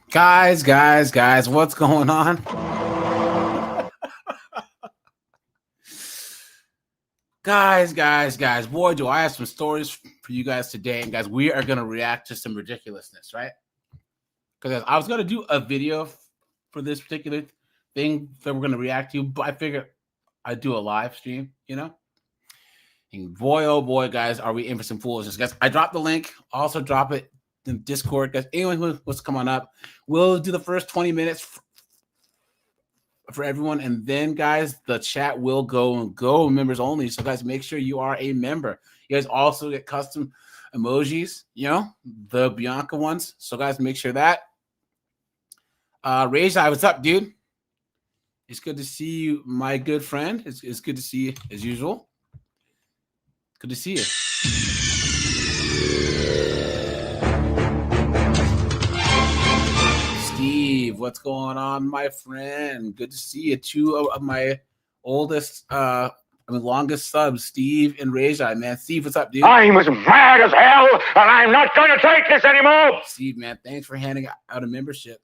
Guys, what's going on? Guys, boy, do I have some stories for you guys today. And guys, we are going to react to some ridiculousness, right? Because I was going to do a video for this particular thing that we're going to react to, but I figured I'd do a live stream, And boy, oh boy, guys, are we in for some foolishness. Guys, I dropped the link. Also drop it in Discord. Guys, anyone who wants to come on up, we'll do the first 20 minutes for everyone, and then guys, the chat will go members only. So guys, make sure you are a member. You guys also get custom emojis, the Bianca ones. So guys, make sure that. Rajai, what's up, dude? It's good to see you, my good friend. It's good to see you as usual. Good to see you. Steve, what's going on, my friend? Good to see you. Two of my oldest, longest subs, Steve and Rajai, man. Steve, what's up, dude? I'm as mad as hell, and I'm not going to take this anymore. Steve, man, thanks for handing out a membership.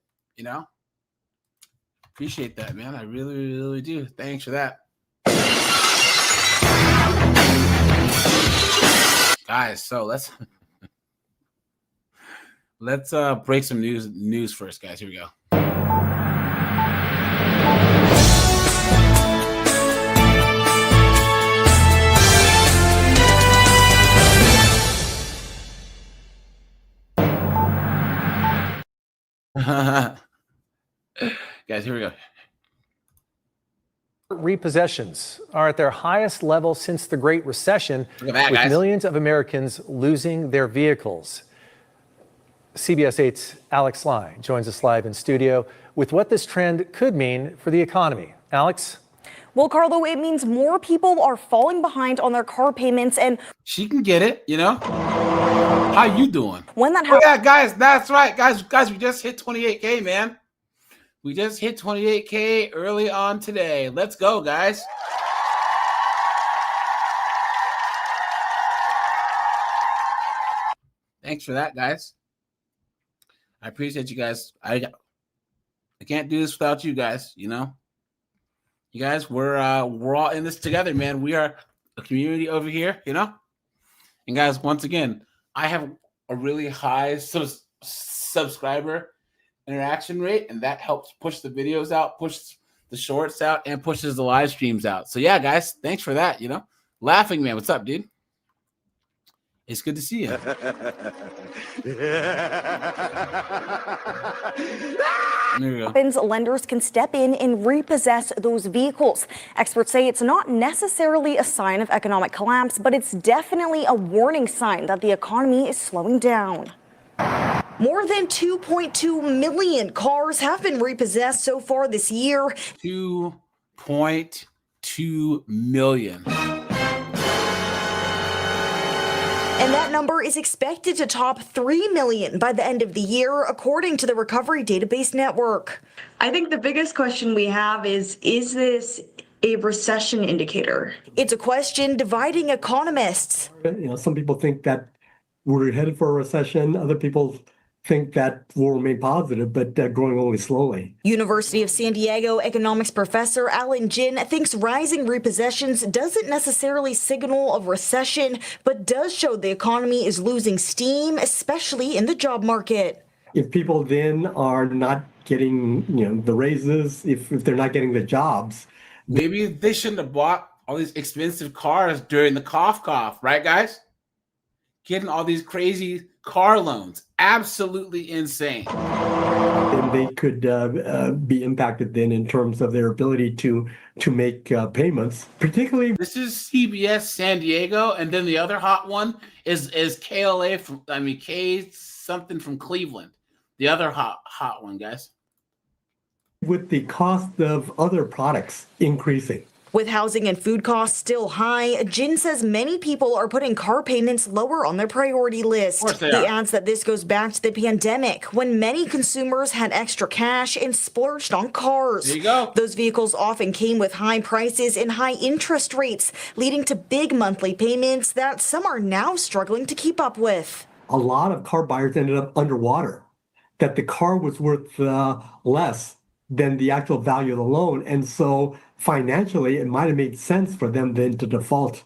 Appreciate that, man. I really, really do. Thanks for that. Guys, so let's break some news first, guys. Here we go. Guys, here we go. Repossessions are at their highest level since the Great Recession, with millions of Americans losing their vehicles. CBS 8's Alex Lai joins us live in studio with what this trend could mean for the economy. Alex? Well, Carlo, it means more people are falling behind on their car payments, and she can get it, How you doing? When that happens, yeah, guys, that's right, guys, we just hit 28K, man. We just hit 28K early on today. Let's go, guys. Thanks for that, guys. I appreciate you guys. I can't do this without you guys, You guys, we're all in this together, man. We are a community over here, And guys, once again, I have a really high subscriber interaction rate, and that helps push the videos out, push the shorts out, and pushes the live streams out. So yeah, guys, thanks for that. Laughing Man, what's up, dude? It's good to see you. happens, lenders can step in and repossess those vehicles. Experts say it's not necessarily a sign of economic collapse, but it's definitely a warning sign that the economy is slowing down. More than 2.2 million cars have been repossessed so far this year. 2.2 million. And that number is expected to top 3 million by the end of the year, according to the Recovery Database Network. I think the biggest question we have is this a recession indicator? It's a question dividing economists. Some people think that we're headed for a recession. Other people think that will remain positive, but growing only slowly. University of San Diego economics professor Alan Jin thinks rising repossessions doesn't necessarily signal a recession, but does show the economy is losing steam, especially in the job market. If people then are not getting, the raises, if they're not getting the jobs. Maybe they shouldn't have bought all these expensive cars during the cough, right, guys? Getting all these crazy car loans. Absolutely insane. And they could be impacted then in terms of their ability to make payments, particularly. This is CBS San Diego, and then the other hot one is KLA K something from Cleveland. The other hot one, guys. With the cost of other products increasing. With housing and food costs still high, Jin says many people are putting car payments lower on their priority list. He adds that this goes back to the pandemic, when many consumers had extra cash and splurged on cars. There you go. Those vehicles often came with high prices and high interest rates, leading to big monthly payments that some are now struggling to keep up with. A lot of car buyers ended up underwater. that the car was worth less than the actual value of the loan. And so financially, it might have made sense for them then to default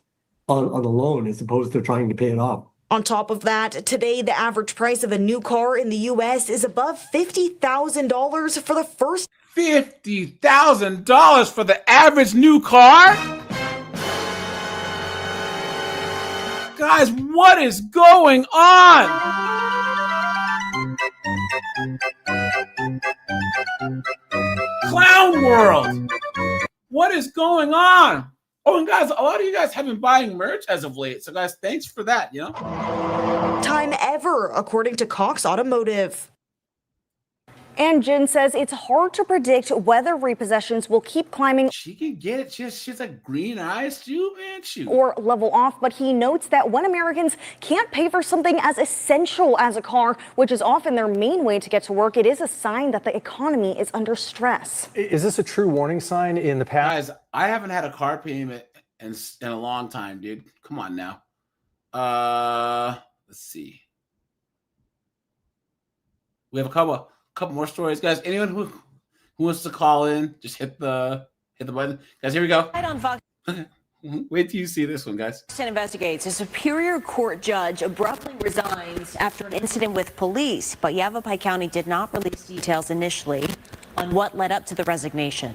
on the loan as opposed to trying to pay it off. On top of that, today the average price of a new car in the U.S. is above $50,000 for the first. $50,000 for the average new car? Guys, what is going on? Clown world. What is going on? Oh, and guys, a lot of you guys have been buying merch as of late. So, guys, thanks for that, you know? Time ever, according to Cox Automotive. And Jen says it's hard to predict whether repossessions will keep climbing. She can get it. She's like green eyes too, man. Shoot. Or level off. But he notes that when Americans can't pay for something as essential as a car, which is often their main way to get to work, it is a sign that the economy is under stress. Is this a true warning sign in the past? Guys, I haven't had a car payment in a long time, dude. Come on now. Let's see. We have a couple more stories, guys. Anyone who wants to call in, just hit the button, guys. Here we go. Right on Fox. Wait till you see this one, guys. Investigates. A Superior Court judge abruptly resigns after an incident with police, but Yavapai County did not release details initially on what led up to the resignation.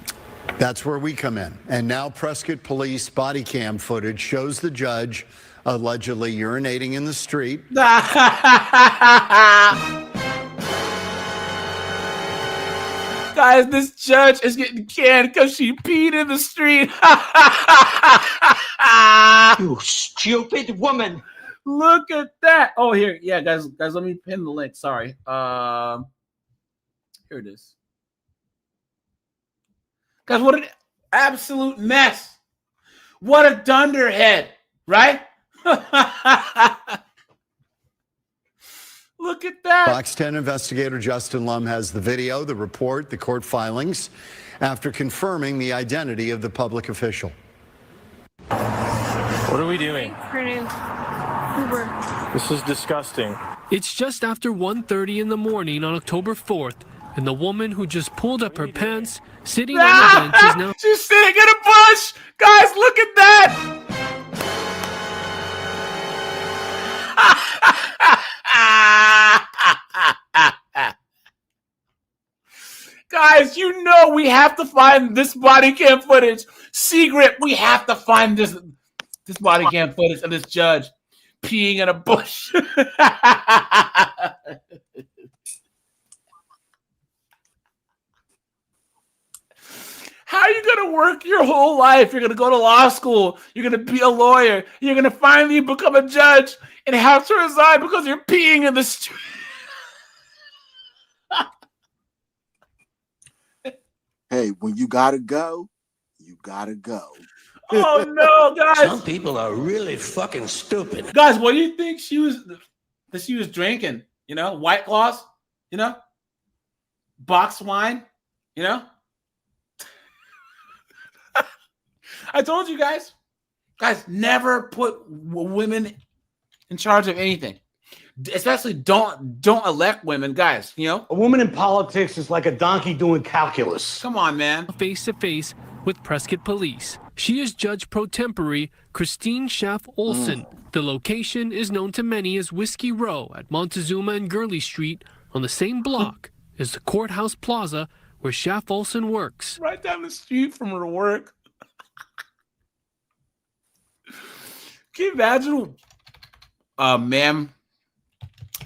That's where we come in. And now Prescott police body cam footage shows the judge allegedly urinating in the street. Guys, this judge is getting canned because she peed in the street. You stupid woman. Look at that. Oh, here. Yeah, guys, let me pin the link. Sorry. Here it is. Guys, what an absolute mess. What a dunderhead, right? Look at that. Fox 10 investigator Justin Lum has the video, the report, the court filings, after confirming the identity of the public official. What are we doing? Uber. This is disgusting. It's just after 1:30 in the morning on October 4th, and the woman who just pulled up her pants, sitting on the bench, is now... She's sitting in a bush! Guys, look at that! Guys, you know we have to find this body cam footage. Secret, we have to find this body cam footage of this judge peeing in a bush. How are you going to work your whole life? You're going to go to law school. You're going to be a lawyer. You're going to finally become a judge and have to resign because you're peeing in the street. Hey, when you gotta go, you gotta go. Oh no, guys! Some people are really fucking stupid. Guys, what do you think she was drinking? You know, White Claws. You know, box wine. You know. I told you guys. Guys, never put women in charge of anything. Especially don't elect women, guys, you know? A woman in politics is like a donkey doing calculus. Come on, man. Face to face with Prescott police. She is Judge Pro Tempore Christine Schaff Olson. The location is known to many as Whiskey Row at Montezuma and Gurley Street on the same block as the Courthouse Plaza where Schaff Olson works. Right down the street from her work. Can you imagine? Ma'am,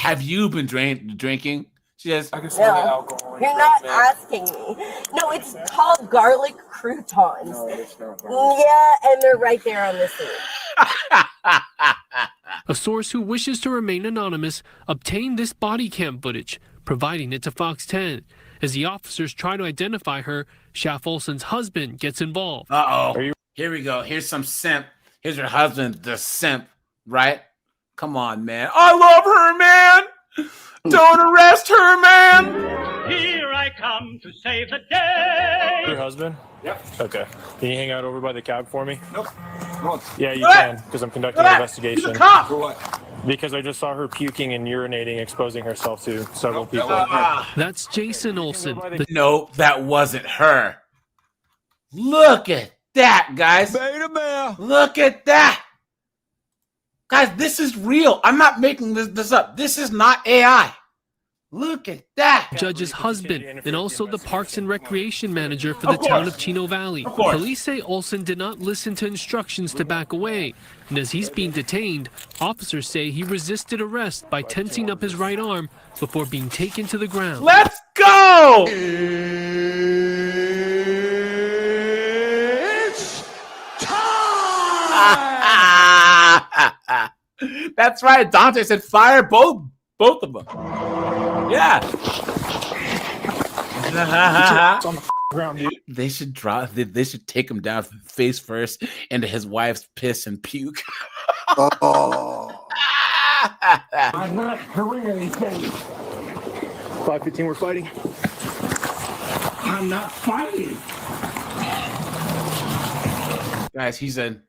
have you been drinking? She says, No, you're not asking me. No, it's called garlic croutons. Yeah, and they're right there on the scene. A source who wishes to remain anonymous obtained this body cam footage, providing it to Fox 10. As the officers try to identify her, Schaff Olson's husband gets involved. Uh-oh. Here we go. Here's some simp. Here's her husband, the simp, right? Come on, man. I love her, man. Don't arrest her, man. Here I come to save the day. Your husband? Yep. Okay. Can you hang out over by the cab for me? Nope. Come on. Yeah, you can, because I'm conducting an investigation. He's a cop. For what? Because I just saw her puking and urinating, exposing herself to several people. That's Jason Olsen. No, that wasn't her. Look at that, guys. Look at that. Guys, this is real. I'm not making this up. This is not AI. Look at that. Judge's husband and also the Parks and Recreation manager for the town of Chino Valley. Police say Olsen did not listen to instructions to back away. And as he's being detained, officers say he resisted arrest by tensing up his right arm before being taken to the ground. Let's go! It's time! That's right. Dante said fire both of them. Yeah. It's on the ground, dude. They should drop. They should take him down face first into his wife's piss and puke. Oh. I'm not doing anything. 515, we're fighting. I'm not fighting. Guys, he's in.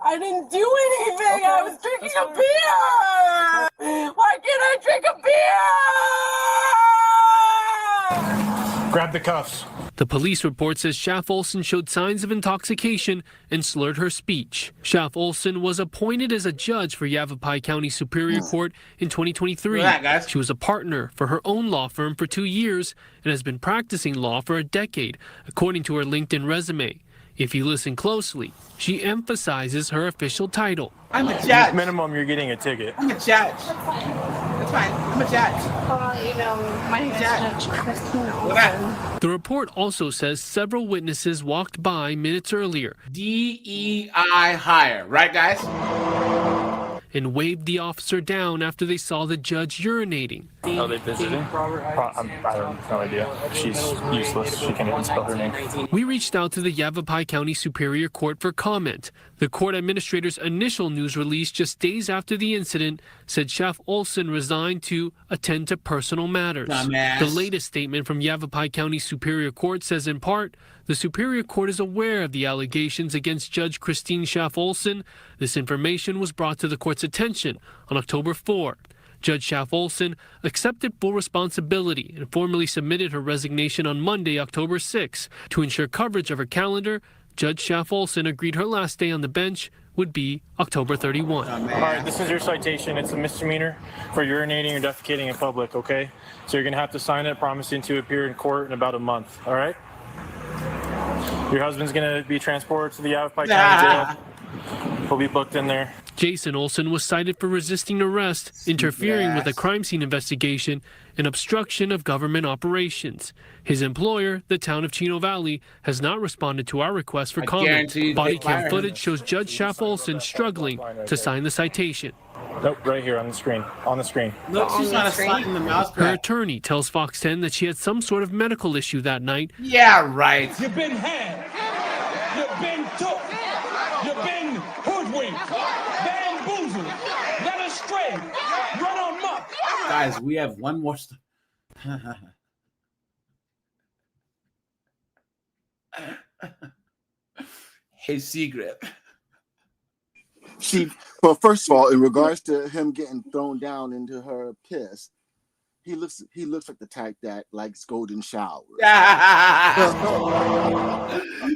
I didn't do anything. I was drinking a beer. Why can't I drink a beer? Grab the cuffs. The police report says Schaff Olsen showed signs of intoxication and slurred her speech. Schaff Olsen was appointed as a judge for Yavapai County Superior Court in 2023. She was a partner for her own law firm for 2 years and has been practicing law for a decade, according to her LinkedIn resume. If you listen closely, she emphasizes her official title. I'm a judge. At minimum, you're getting a ticket. I'm a judge. That's fine. I'm a judge. My name is Judge Christine Olsen. The report also says several witnesses walked by minutes earlier. DEI hire, right, guys? And waved the officer down after they saw the judge urinating. Are they visiting? I have no idea. She's useless. She can't even spell her name. We reached out to the Yavapai County Superior Court for comment. The court administrator's initial news release just days after the incident said Schaff Olsen resigned to attend to personal matters. Dumbass. The latest statement from Yavapai County Superior Court says in part, the Superior Court is aware of the allegations against Judge Christine Schaff Olsen. This information was brought to the court's attention on October 4. Judge Schaff Olsen accepted full responsibility and formally submitted her resignation on Monday, October 6. To ensure coverage of her calendar, Judge Schaff Olsen agreed her last day on the bench would be October 31. All right, this is your citation. It's a misdemeanor for urinating or defecating in public, okay? So you're going to have to sign it, promising to appear in court in about a month, all right? Your husband's going to be transported to the Yavapai County Jail. He'll be booked in there. Jason Olsen was cited for resisting arrest, interfering with a crime scene investigation, and obstruction of government operations. His employer, the town of Chino Valley, has not responded to our request for comment. Body cam footage shows Judge Schaff Olsen struggling to sign the citation. Nope, right here on the screen. On the screen. Look, she's not sliding the mouse pad. Her attorney tells Fox 10 that she had some sort of medical issue that night. Yeah, right. You've been had. You've been took. You've been hoodwinked. Bamboozled. Led astray. Run amok. Guys, we have one more. Hey, Secret. Well, first of all, in regards to him getting thrown down into her piss, he looks like the type that likes golden showers.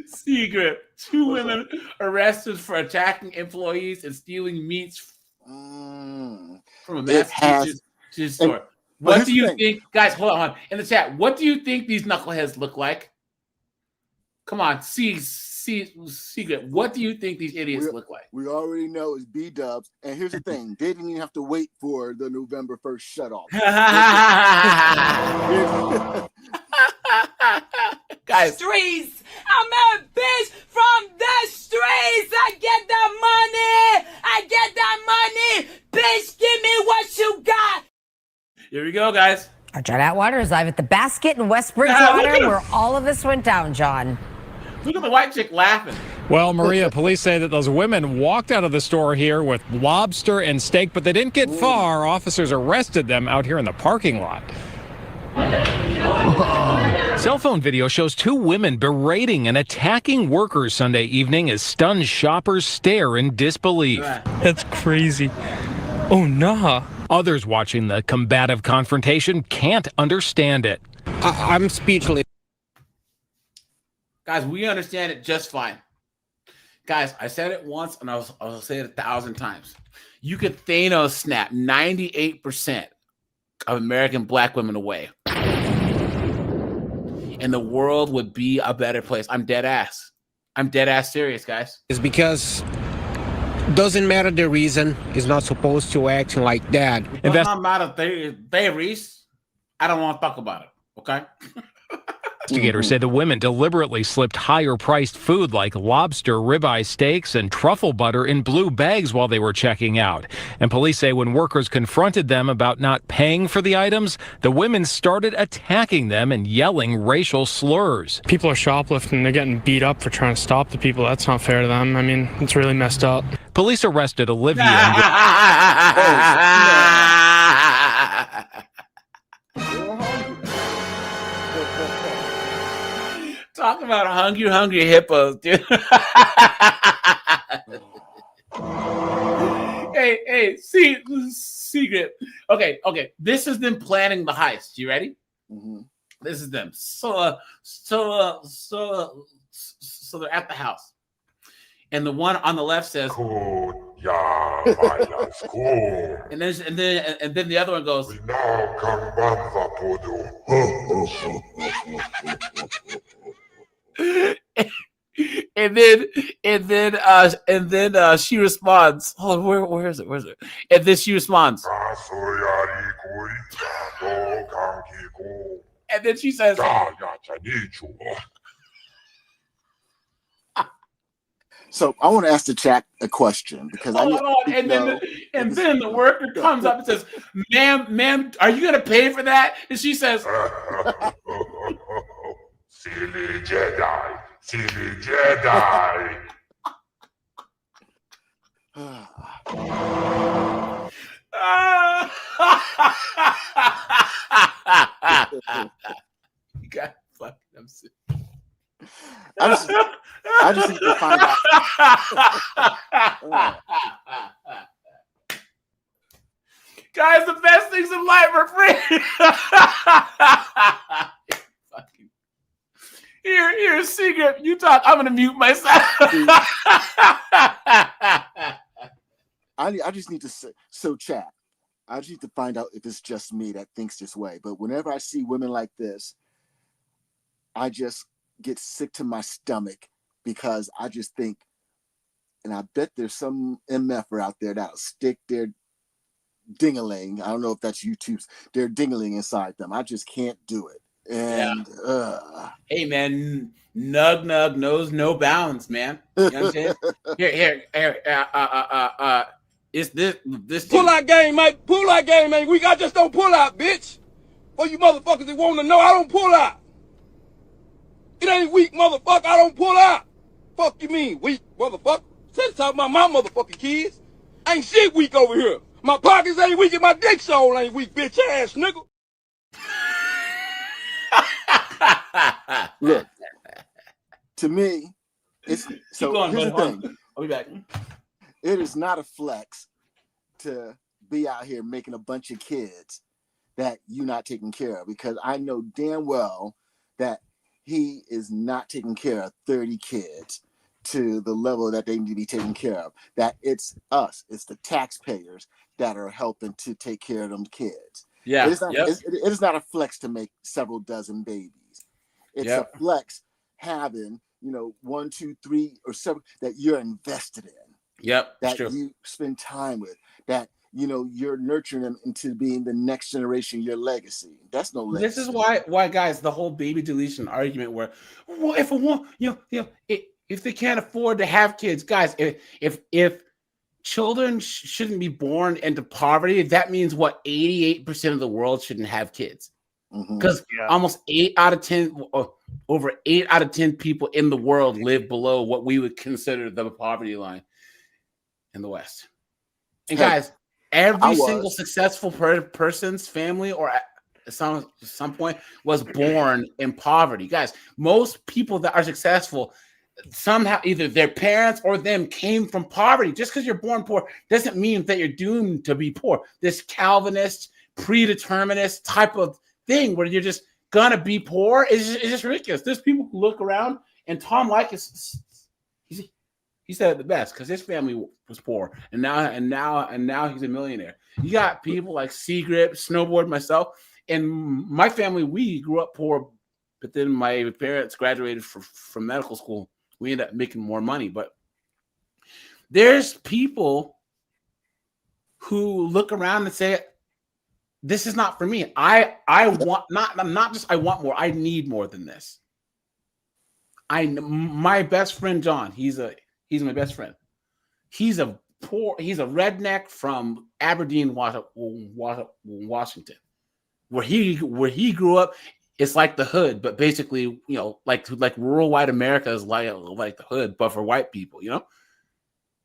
Secret. 2 women arrested for attacking employees and stealing meats from a Massachusetts store. What do you think, guys? Hold on, in the chat. What do you think these knuckleheads look like? Come on, Secret. What do you think these idiots look like? We already know it's B-dubs. And here's the thing. They didn't even have to wait for the November 1st shutoff. Guys. Streets. I'm a bitch from the streets. I get the money. I get that money. Bitch, give me what you got. Here we go, guys. Our John Atwater is live at the Basket in West Bridgewater, where all of this went down, John. Look at the white chick laughing. Well, Maria, police say that those women walked out of the store here with lobster and steak, but they didn't get far. Officers arrested them out here in the parking lot. Cell phone video shows 2 women berating and attacking workers Sunday evening as stunned shoppers stare in disbelief. That's crazy. Oh, nah. Others watching the combative confrontation can't understand it. I'm speechless. Guys, we understand it just fine. Guys, I said it once and I'll say it 1,000 times. You could Thanos snap 98% of American black women away, and the world would be a better place. I'm dead ass serious, guys. It's because doesn't matter the reason. It's not supposed to act like that. It does not matter they Reese. I don't want to talk about it. Okay. Investigators say the women deliberately slipped higher-priced food like lobster, ribeye steaks, and truffle butter in blue bags while they were checking out. And police say when workers confronted them about not paying for the items, the women started attacking them and yelling racial slurs. People are shoplifting. They're getting beat up for trying to stop the people. That's not fair to them. I mean, it's really messed up. Police arrested Olivia. Talk about hungry hippos, dude. hey, secret. Okay. This is them planning the heist. You ready? Mm-hmm. This is them. So they're at the house, and the one on the left says, "Cool, yeah, violence, cool." and then the other one goes, "We now come back and then she responds. Hold on, where is it? And then she responds. And then she says, So I want to ask the chat a question because and then the worker comes up and says, ma'am, are you gonna pay for that? And she says, silly Jedi. You got fucking. I'm sick. I just need to find out. Guys, the best things in life are free. Here's secret. You talk. I'm gonna mute myself. I just need to say, chat. I just need to find out if it's just me that thinks this way. But whenever I see women like this, I just get sick to my stomach because I just think, and I bet there's some MFer out there that'll stick their ding-a-ling. I don't know if that's YouTube's, their ding-a-ling inside them. I just can't do it. And hey man, nug knows no bounds, man. You know what I'm saying? Here. It's this pull out game, mate. Pull out game, man. I just don't pull out, bitch. For you motherfuckers that want to know, I don't pull out. It ain't weak, motherfucker. I don't pull out. Fuck you mean, weak, motherfucker? Said talking about my motherfucking kids. Ain't shit weak over here. My pockets ain't weak and my dick soul ain't weak, bitch ass nigga. Look, to me, it's so. Here's the thing. I'll be back. It is not a flex to be out here making a bunch of kids that you're not taking care of, because I know damn well that he is not taking care of 30 kids to the level that they need to be taken care of. That it's us, it's the taxpayers that are helping to take care of them kids. Yeah, it is not a flex to make several dozen babies. It's a flex having, 1, 2, 3, or 7 that you're invested in. Yep, that you spend time with. That you're nurturing them into being the next generation, your legacy. That's no legacy. This is why guys, the whole baby deletion argument where, well, if they can't afford to have kids, guys, if children shouldn't be born into poverty, that means 88% of the world shouldn't have kids. Because almost 8 out of 10, over 8 out of 10 people in the world live below what we would consider the poverty line in the West. And guys, every single successful person's family or at some point was born in poverty. Guys, most people that are successful somehow either their parents or them came from poverty. Just because you're born poor doesn't mean that you're doomed to be poor. This Calvinist, predeterminist type of thing where you're just gonna be poor is just ridiculous. There's people who look around, and Tom Likas, he said it the best because his family was poor, and now he's a millionaire. You got people like Seagrip, Snowboard, myself, and my family. We grew up poor, but then my parents graduated from medical school. We ended up making more money. But there's people who look around and say, "This is not for me. I want not just I want more. I need more than this." My best friend John. He's my best friend. He's a redneck from Aberdeen, Washington, where he grew up. It's like the hood, but basically, like rural white America is like the hood, but for white people,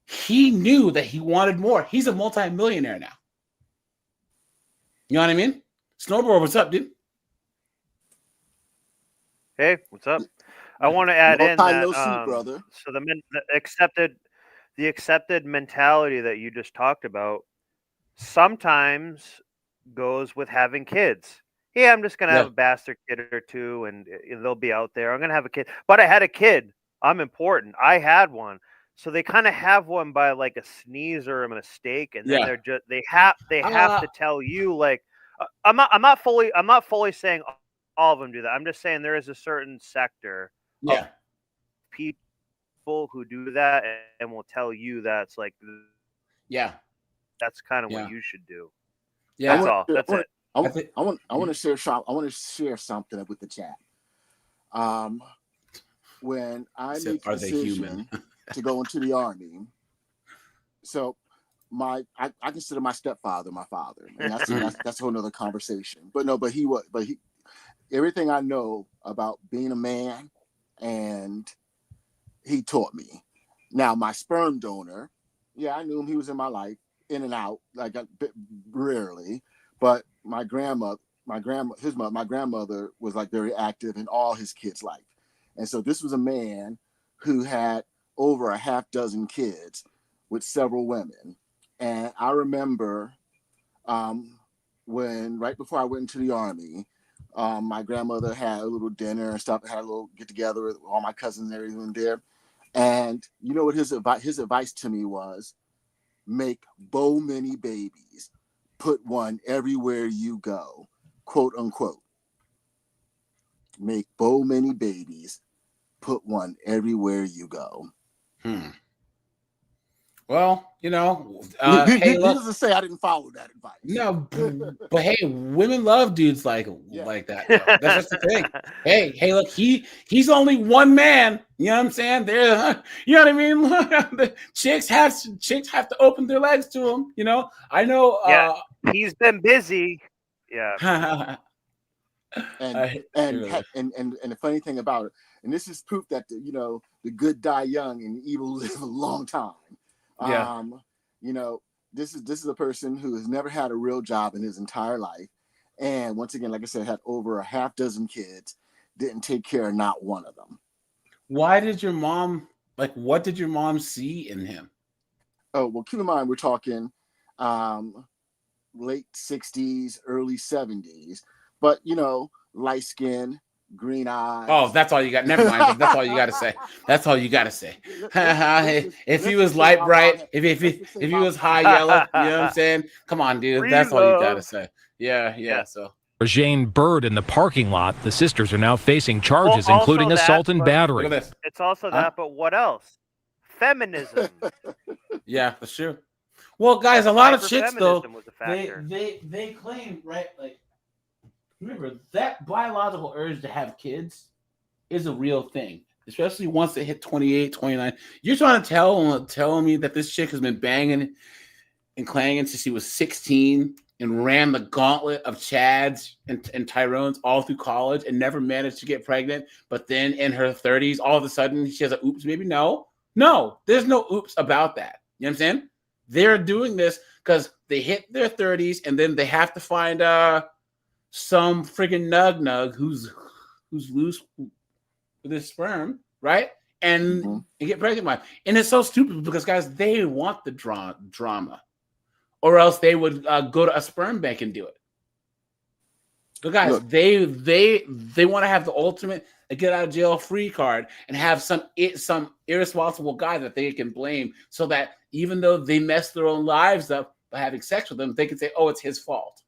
He knew that he wanted more. He's a multi-millionaire now. You know what I mean? Snowboard, what's up, dude? Hey, what's up? I want to add in that brother. So the accepted mentality that you just talked about sometimes goes with having kids. Yeah, I'm just gonna have a bastard kid or two, and they'll be out there. I'm gonna have a kid, but I had a kid. I'm important. I had one, so they kind of have one by like a sneeze or a mistake, and then they have to tell you like, I'm not fully saying all of them do that. I'm just saying there is a certain sector of people who do that and will tell you that's like, that's kind of what you should do. Yeah, That's it. I want to share something with the chat. When I made the decision to go into the Army, so I consider my stepfather my father, and that's a whole nother conversation. But everything I know about being a man, and he taught me. Now my sperm donor, I knew him. He was in my life, in and out, like rarely. But my grandmother was like very active in all his kids' life. And so this was a man who had over a half dozen kids with several women. And I remember when right before I went into the Army, my grandmother had a little dinner and stuff, had a little get together with all my cousins and everything there. And you know what his advice to me was? Make bo many babies. Put one everywhere you go, quote unquote. Make bo many babies. Put one everywhere you go. Well, he doesn't say I didn't follow that advice. No, but hey, women love dudes like that. Though. That's just the thing. Hey, look, he's only one man. You know what I'm saying? You know what I mean? The chicks have to open their legs to him. I know. He's been busy. Yeah. and the funny thing about it, and this is proof that the good die young and the evil live a long time. This is a person who has never had a real job in his entire life, and once again, like I said, had over a half dozen kids. Didn't take care of not one of them. Why did your mom what did your mom see in him? Oh well, keep in mind we're talking late 60s, early 70s, but light skin, green eyes. Oh, that's all you got. Never mind. That's all you got to say. That's all you got to say. If he was light bright, if he was high yellow, you know what I'm saying? Come on, dude. That's all you got to say. Yeah. So. Jane Bird in the parking lot. The sisters are now facing charges, including assault and battery. Look at this. It's also that, but what else? Feminism. Yeah, for sure. Well, guys, a lot of chicks though, they claim, right? Like, remember that biological urge to have kids is a real thing, especially once they hit 28, 29. You're trying to tell me that this chick has been banging and clanging since she was 16 and ran the gauntlet of Chads and Tyrones all through college and never managed to get pregnant. But then in her 30s, all of a sudden she has a oops, maybe no, there's no oops about that. You know what I'm saying? They're doing this because they hit their 30s and then they have to find some friggin' nug who's loose with his sperm, right? and get pregnant by. And it's so stupid because, guys, they want the drama, or else they would go to a sperm bank and do it. But guys, look, they want to have the ultimate get out of jail free card and have some irresponsible guy that they can blame, so that even though they mess their own lives up by having sex with them, they can say, "Oh, it's his fault."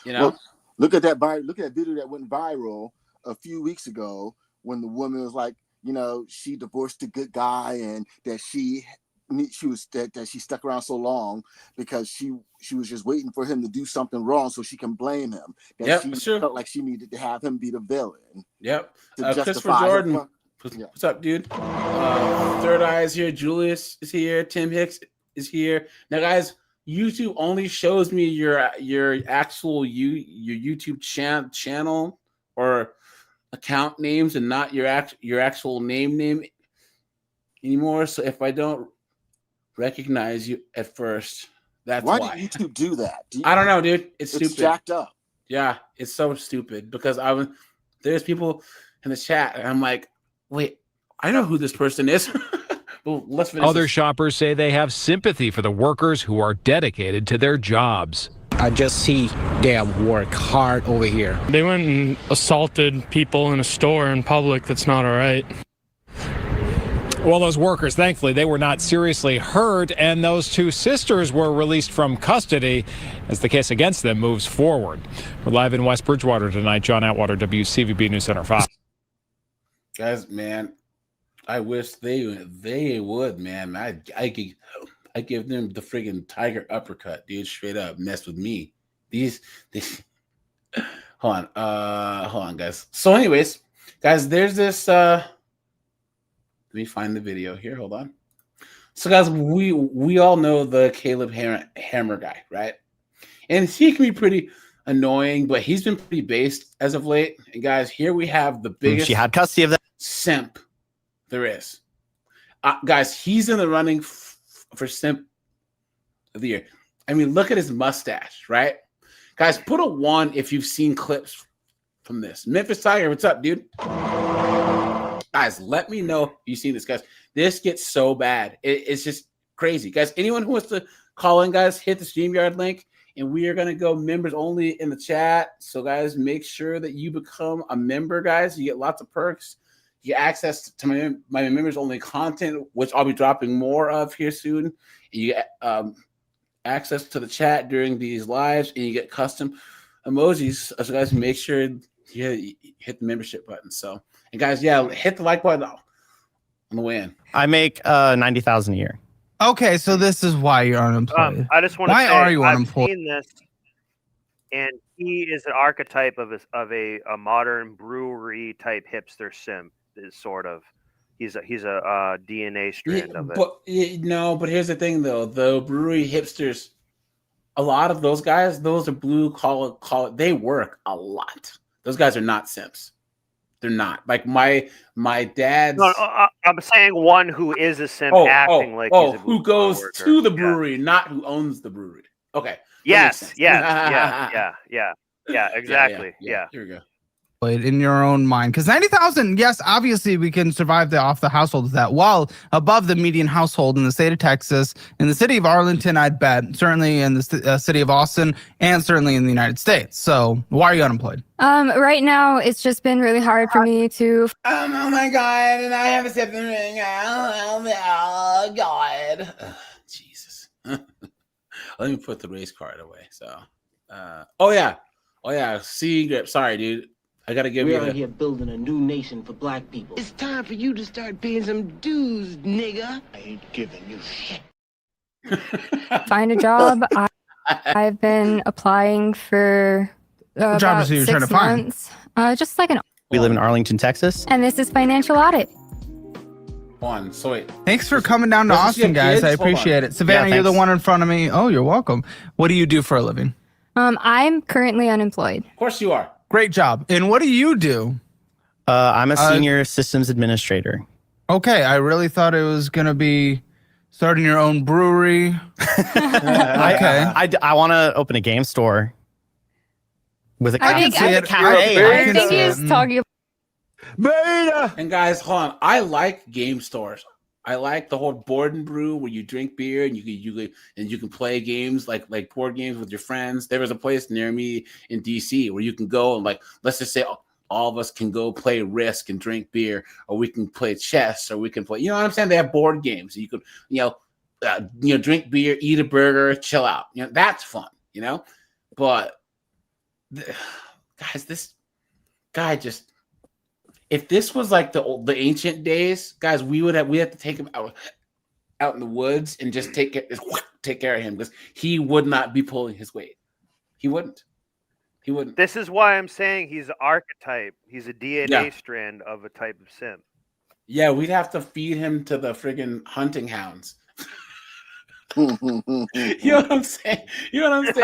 You know. Well, look at that video that went viral a few weeks ago when the woman was like, you know, she divorced a good guy and that she stuck around so long because she was just waiting for him to do something wrong so she can blame him. That she felt like she needed to have him be the villain. Yep. Christopher Jordan. What's up, dude? Third Eye is here. Julius is here. Tim Hicks is here. Now, guys, YouTube only shows me your actual your YouTube channel or account names and not your actual name anymore. So if I don't recognize you at first, that's why. Why did YouTube do that? I don't know, dude. It's stupid. It's jacked up. Yeah, it's so stupid because there's people in the chat and I'm like, wait, I know who this person is. Well, let's finish. Other shoppers say they have sympathy for the workers who are dedicated to their jobs. I just see them work hard over here. They went and assaulted people in a store in public. That's not all right. Well, those workers, thankfully, they were not seriously hurt, and those two sisters were released from custody as the case against them moves forward. We're live in West Bridgewater tonight. John Atwater, WCVB News Center 5. Guys, man, I wish they would, man. I give them the friggin' tiger uppercut, dude. Straight up, mess with me. These hold on, guys. So, anyways, guys, there's this. Let me find the video here. Hold on. So, guys, we all know the Caleb Hammer guy, right? And he can be pretty annoying, but he's been pretty based as of late. And guys, here we have the biggest. She had custody of that simp there is. Guys, he's in the running for Simp of the Year. I mean, look at his mustache, right? Guys, put a 1 if you've seen clips from this. Memphis Tiger, what's up, dude? Guys, let me know if you've seen this, guys. This gets so bad. It's just crazy. Guys, anyone who wants to call in, guys, hit the StreamYard link, and we are going to go members only in the chat. So, guys, make sure that you become a member, guys. You get lots of perks. You get access to my members only content, which I'll be dropping more of here soon. You get access to the chat during these lives, and you get custom emojis. So, guys, make sure you hit the membership button. So, and guys, yeah, hit the like button on the way in. I make $90,000 a year. Okay, so this is why you're unemployed. I just want to say, why are you unemployed? I've seen this, and he is an archetype of a modern brewery type hipster simp. Is sort of, he's a DNA strand of it. But here's the thing though, the brewery hipsters, a lot of those guys, those are blue collar. They work a lot. Those guys are not simps. They're not. Like my dad's. No, I'm saying one who is a simp acting like he's a blue who goes to the brewery, not who owns the brewery. Okay. Yes. Yeah. Exactly. Yeah. Here we go. In your own mind, because 90,000, yes, obviously we can survive off the household with that, well above the median household in the state of Texas, in the city of Arlington, I'd bet, certainly in the city of Austin, and certainly in the United States. So why are you unemployed? Right now, it's just been really hard for me to. Oh my God, and I have a septum ring. Oh God, Jesus. Let me put the race card away. So, oh yeah. C grip. Sorry, dude. I gotta give you. We're out here building a new nation for black people. It's time for you to start paying some dues, nigga. I ain't giving you shit. Find a job. I've been applying for about 6 months. Just like We live in Arlington, Texas. And this is financial audit. So wait. Thanks for coming down to Austin, guys. I appreciate it. Savannah, you're the one in front of me. Oh, you're welcome. What do you do for a living? I'm currently unemployed. Of course you are. Great job. And what do you do? I'm a senior systems administrator. Okay, I really thought it was going to be starting your own brewery. Okay. I want to open a game store with a I think he's talking about. Beta. And guys, hold on. I like game stores. I like the whole board and brew where you drink beer and you can play games like board games with your friends. There was a place near me in DC where you can go and let's just say all of us can go play Risk and drink beer, or we can play chess, or we can play. You know what I'm saying? They have board games. You could drink beer, eat a burger, chill out. That's fun. But guys, this guy just. If this was like the ancient days, guys, we have to take him out in the woods and just take care of him, because he would not be pulling his weight. He wouldn't. This is why I'm saying he's an archetype. He's a DNA strand of a type of simp. Yeah, we'd have to feed him to the friggin' hunting hounds. You know what I'm saying? You know what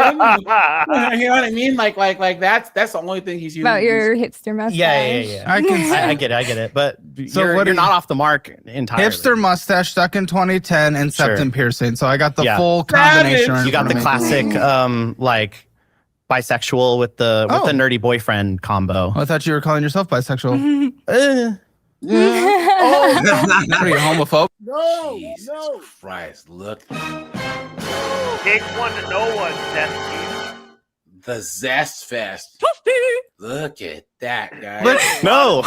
I mean? Like that's the only thing he's using. About your hipster mustache. Yeah. I get it. But So you're not off the mark entirely. Hipster mustache stuck in 2010 and septum piercing. So I got the full combination. You got the classic bisexual with the nerdy boyfriend combo. I thought you were calling yourself bisexual. Oh, are you homophobe? Jesus Christ! Look, take one to know one, Zesty. The Zest Fest. Look at that, guy. No.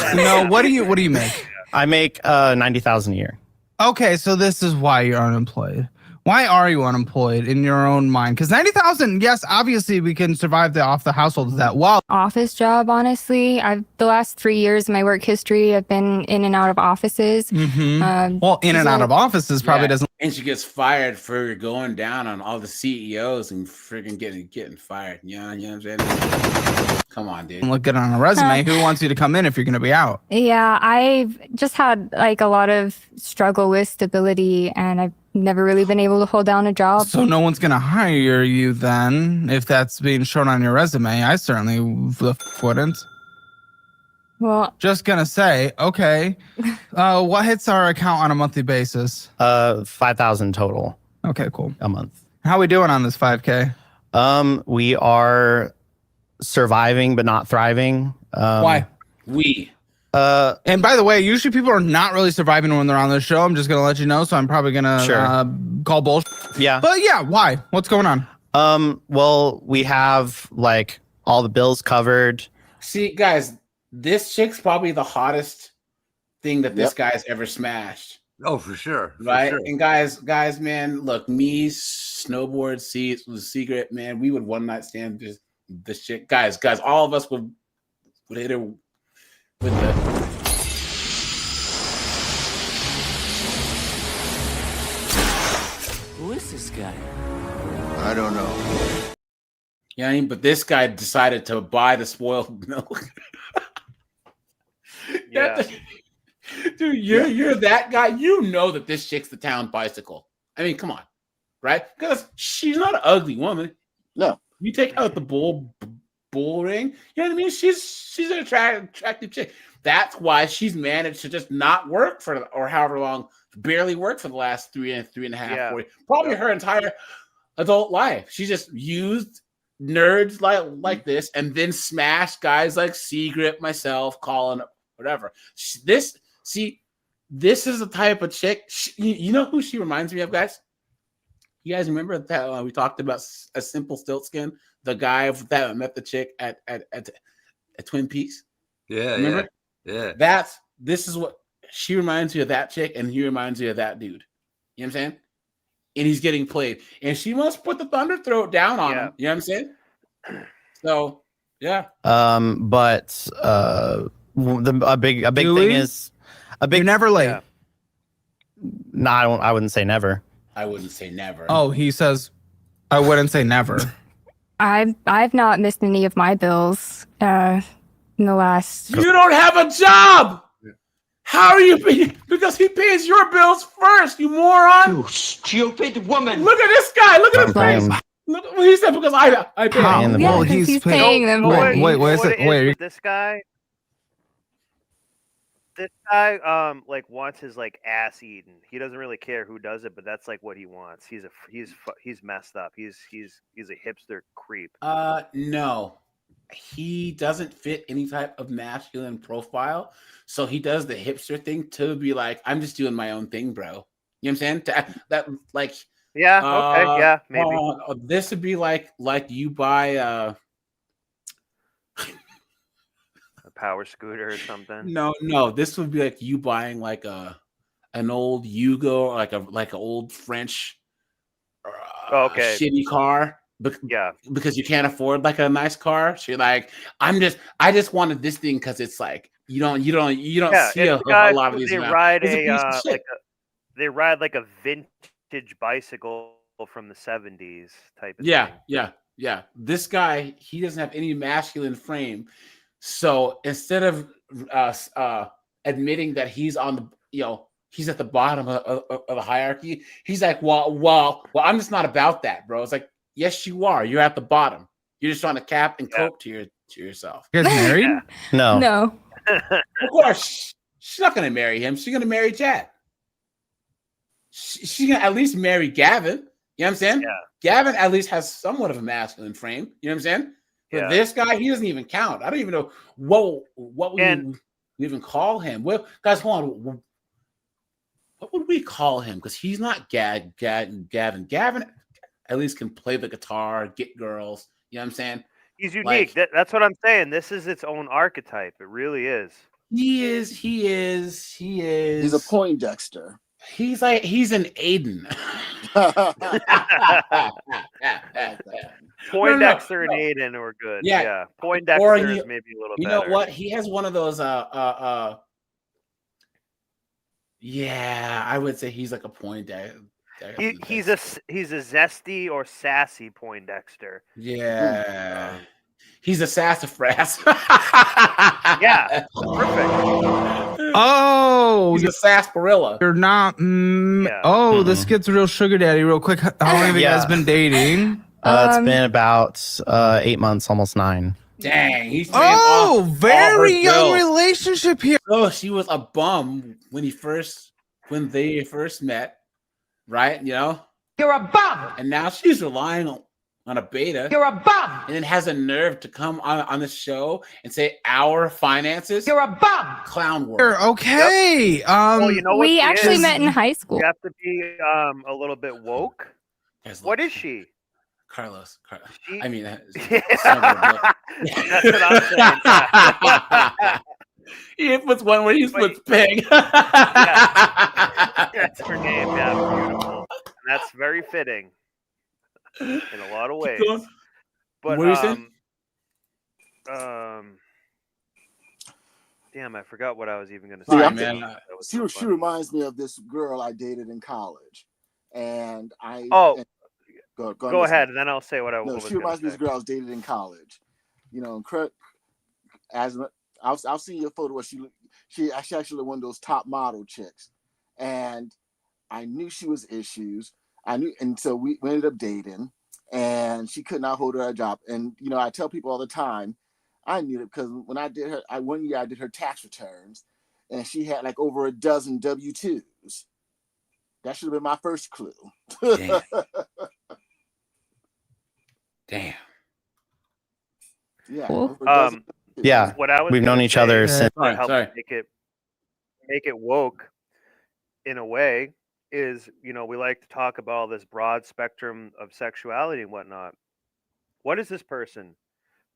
What do you make? I make $90,000 a year. Okay, so this is why you're unemployed. Why are you unemployed in your own mind? Because 90,000, yes, obviously we can survive off the household with that. Well, Office job, honestly. The last 3 years of my work history, I've been in and out of offices. Well, in and out of offices probably doesn't. And she gets fired for going down on all the CEOs and freaking getting fired. You know what I'm saying? Come on, dude. Look good on a resume. Who wants you to come in if you're going to be out? Yeah, I've just had a lot of struggle with stability, and I've never really been able to hold down a job. So no one's going to hire you then if that's being shown on your resume. I certainly wouldn't. Well, just going to say, okay, what hits our account on a monthly basis? 5,000 total. Okay, cool. A month. How are we doing on this 5K? We are surviving but not thriving. Why? And by the way, usually people are not really surviving when they're on this show. I'm just gonna let you know, so I'm probably gonna call bullshit. Yeah. But yeah, why? What's going on? Well, we have all the bills covered. See, guys, this chick's probably the hottest thing that this guy's ever smashed. Oh, for sure. Right? For sure. And guys, man, look, me, snowboard seats was a secret, man. We would one night stand this chick. Guys, all of us would hit her with the. Who is this guy? I don't know. Yeah, but this guy decided to buy the spoiled milk. Yeah. Dude, you're that guy. You know that this chick's the town bicycle. I mean, come on, right? Because she's not an ugly woman. No. You take out the bull ring. You know what I mean? She's an attractive chick. That's why she's managed to just not work or however long, barely work for the last three and a half, 4 years. Probably her entire adult life. She just used nerds like this and then smashed guys like Seagrip, myself, Colin, whatever. This is the type of chick. You know who she reminds me of, guys? You guys remember that we talked about a simple Stiltskin, the guy that met the chick at Twin Peaks? Yeah, remember? Yeah. This is what she reminds me of, that chick, and he reminds me of that dude. You know what I'm saying? And he's getting played, and she must put the thunder throat down on him. You know what I'm saying? So, yeah. But a big thing is You're never late. Yeah. No, I wouldn't say never. I wouldn't say never. Oh, he says, I wouldn't say never. I've not missed any of my bills in the last. You don't have a job. How are you paying? Because he pays your bills first, you moron. You stupid woman. Look at this guy. Look at his face. Look what he said, because I pay him. Yeah, well, he's paying them. Wait. This guy wants his ass eaten. He doesn't really care who does it, but that's what he wants. He's messed up. He's a hipster creep. No. he doesn't fit any type of masculine profile. So he does the hipster thing to be like, I'm just doing my own thing, bro. You know what I'm saying? That like, yeah, okay, yeah, maybe. This would be like you buy a power scooter or something. No, this would be like you buying like an old Yugo, or like an old French shitty car. Yeah, because you can't afford like a nice car. So you're like, I just wanted this thing because it's like you don't see a lot of these. They ride they ride like a vintage bicycle from the 70s type of thing. Yeah. This guy, he doesn't have any masculine frame. So instead of admitting that he's on the he's at the bottom of the hierarchy, he's like, well, I'm just not about that, bro. It's like, yes, you are. You're at the bottom. You're just trying to cap and cope to yourself. You guys married? No. Of course, she's not going to marry him. She's going to marry Chad. She's going to at least marry Gavin. You know what I'm saying? Yeah. Gavin at least has somewhat of a masculine frame. You know what I'm saying? But this guy, he doesn't even count. I don't even know what would we even call him. Well, guys, hold on. What would we call him? Because he's not Gavin. Gavin at least can play the guitar, get girls. You know what I'm saying? He's unique. That's what I'm saying. This is its own archetype. It really is. He is. He's a Poindexter. He's an Aiden. Poindexter and Aiden are good. Yeah. Poindexter is maybe a little better. You know what? He has one of those I would say he's like a Poindexter. He's a zesty or sassy Poindexter. Yeah. He's a sassafras. Yeah. Perfect. Oh, he's a sarsaparilla. You're not. This gets real sugar daddy real quick. How long have you guys been dating? It's been about 8 months, almost 9. Dang, he's very young relationship here. Oh, she was a bum when they first met, right? You know, you're a bum, and now she's relying on a beta. You're a bum, and then has a nerve to come on the show and say our finances. You're a bum. Clown world. Okay. Yep. Well, you know what we actually met in high school. You have to be a little bit woke. What is she? Carlos. She... I mean, that's what I'm saying. He puts one where he puts pig. That's her name. Yeah, beautiful. And that's very fitting in a lot of ways. But what are you saying? Damn, I forgot what I was even going to say. Man, she reminds me of this girl I dated in college, and I. Go ahead, and then I'll say what I was. She reminds me of this girl I was dated in college. You know, as I'll see your photo where she actually one of those top model chicks, and I knew she was issues. I knew, and so we ended up dating, and she could not hold her job. And you know, I tell people all the time, I knew it because when I did one year I did her tax returns, and she had like over a dozen W-2s. That should have been my first clue. Damn. Yeah. Cool. We've known each other since. Make it woke in a way is, you know, we like to talk about all this broad spectrum of sexuality and whatnot. What is this person?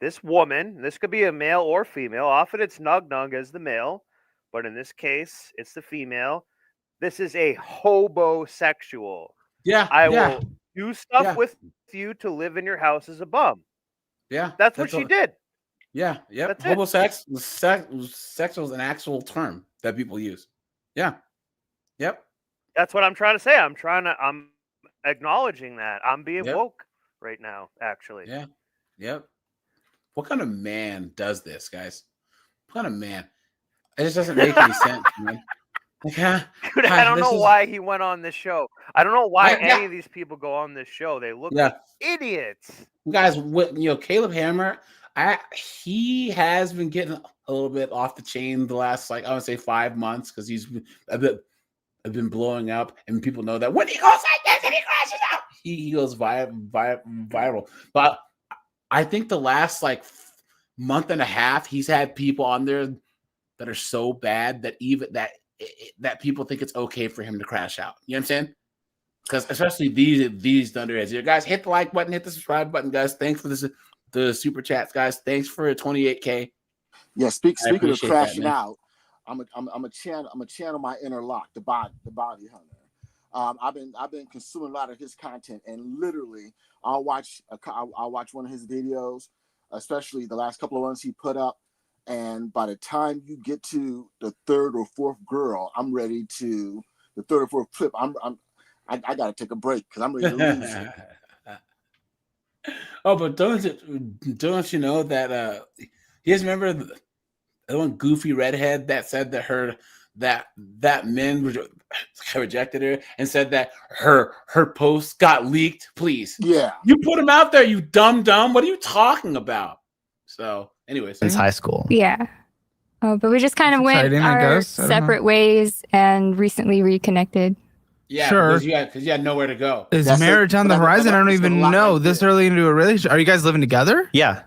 This woman, this could be a male or female. Often it's nug as the male, but in this case, it's the female. This is a hobosexual. Yeah. I will do stuff with you to live in your house as a bum. Yeah. That's what she did. Yeah. Yep. Homosexual is an actual term that people use. Yeah. Yep. That's what I'm trying to say. I'm acknowledging that. I'm being woke right now, actually. Yeah. Yep. What kind of man does this, guys? What kind of man? It just doesn't make any sense, man. Like, dude, I don't know why he went on this show. I don't know why any of these people go on this show. They look like idiots. Guys, Caleb Hammer, he has been getting a little bit off the chain the last, I would say 5 months because he's been blowing up, and people know that when he goes like this and he crashes out, he goes viral. But I think the last month and a half, he's had people on there that are so bad that even that people think it's okay for him to crash out. You know what I'm saying? Because especially these underheads here, guys, hit the like button, hit the subscribe button, guys. Thanks for the super chats, guys. Thanks for 28K. Yeah, speaking of crashing out, I'm a channel my inner Lock, the body hunter. I've been consuming a lot of his content, and literally I'll watch one of his videos, especially the last couple of ones he put up, and by the time you get to the third or fourth girl, I'm ready to the third or fourth clip. I got to take a break because I'm ready to lose it. Oh, but don't you know that you guys remember the one goofy redhead that said that that men rejected her and said that her posts got leaked? Please, yeah, you put them out there, you dumb. What are you talking about? So, anyways, since high school. Yeah. Oh, but we just kind of went our separate ways and recently reconnected. Yeah, sure. Because you had nowhere to go. Is marriage on the horizon? I don't even know. This early into a relationship. Are you guys living together? Yeah.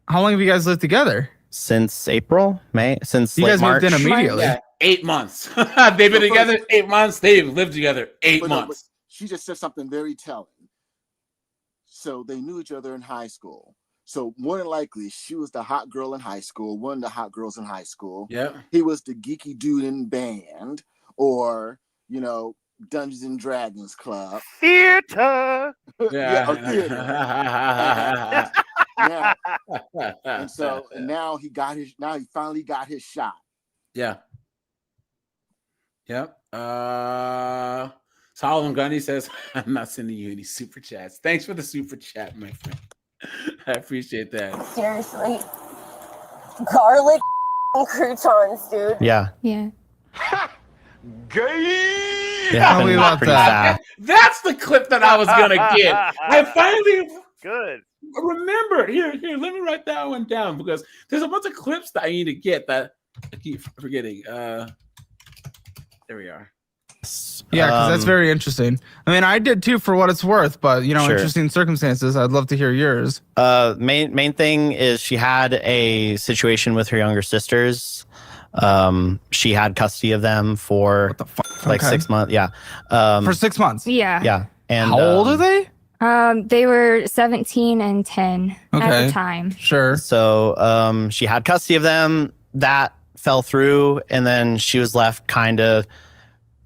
How long have you guys lived together? Since April, May, since you guys March. moved in immediately. Yeah, 8 months. They've been together 8 months. They've lived together 8 months. She just said something very telling. So they knew each other in high school. So more than likely, she was the hot girl in high school, one of the hot girls in high school. Yeah. He was the geeky dude in band, or Dungeons and Dragons Club. Theater. Theater. And now he finally got his shot. Yeah. Yep. Solomon Gunny says, I'm not sending you any super chats. Thanks for the super chat, my friend. I appreciate that. Seriously. Garlic croutons, dude. Yeah. Yeah. Gay. Tell me about that. That's the clip that I was gonna get. I finally good. Remember. Here, let me write that one down because there's a bunch of clips that I need to get that I keep forgetting. There we are. Yeah, because that's very interesting. I mean, I did too, for what it's worth, but Sure. interesting circumstances. I'd love to hear yours. Main thing is she had a situation with her younger sisters. She had custody of them for like 6 months. Yeah. For 6 months. Yeah. Yeah. And how old are they? They were 17 and 10 at the time. Sure. So she had custody of them. That fell through, and then she was left kind of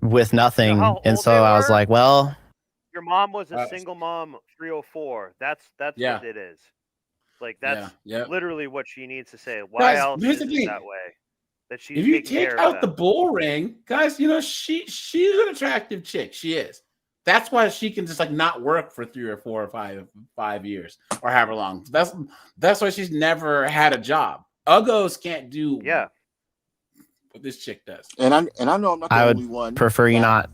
with nothing. And so I was like, well, your mom was a single mom 304. That's what it is. Like that's literally what she needs to say. Why else is it that way? That she's if you take out the bull ring, guys, she's an attractive chick. She is. That's why she can just like not work for 3 or 4 or 5 years or however long. That's why she's never had a job. Uggos can't do what this chick does. And I know I'm not the only one. Prefer you not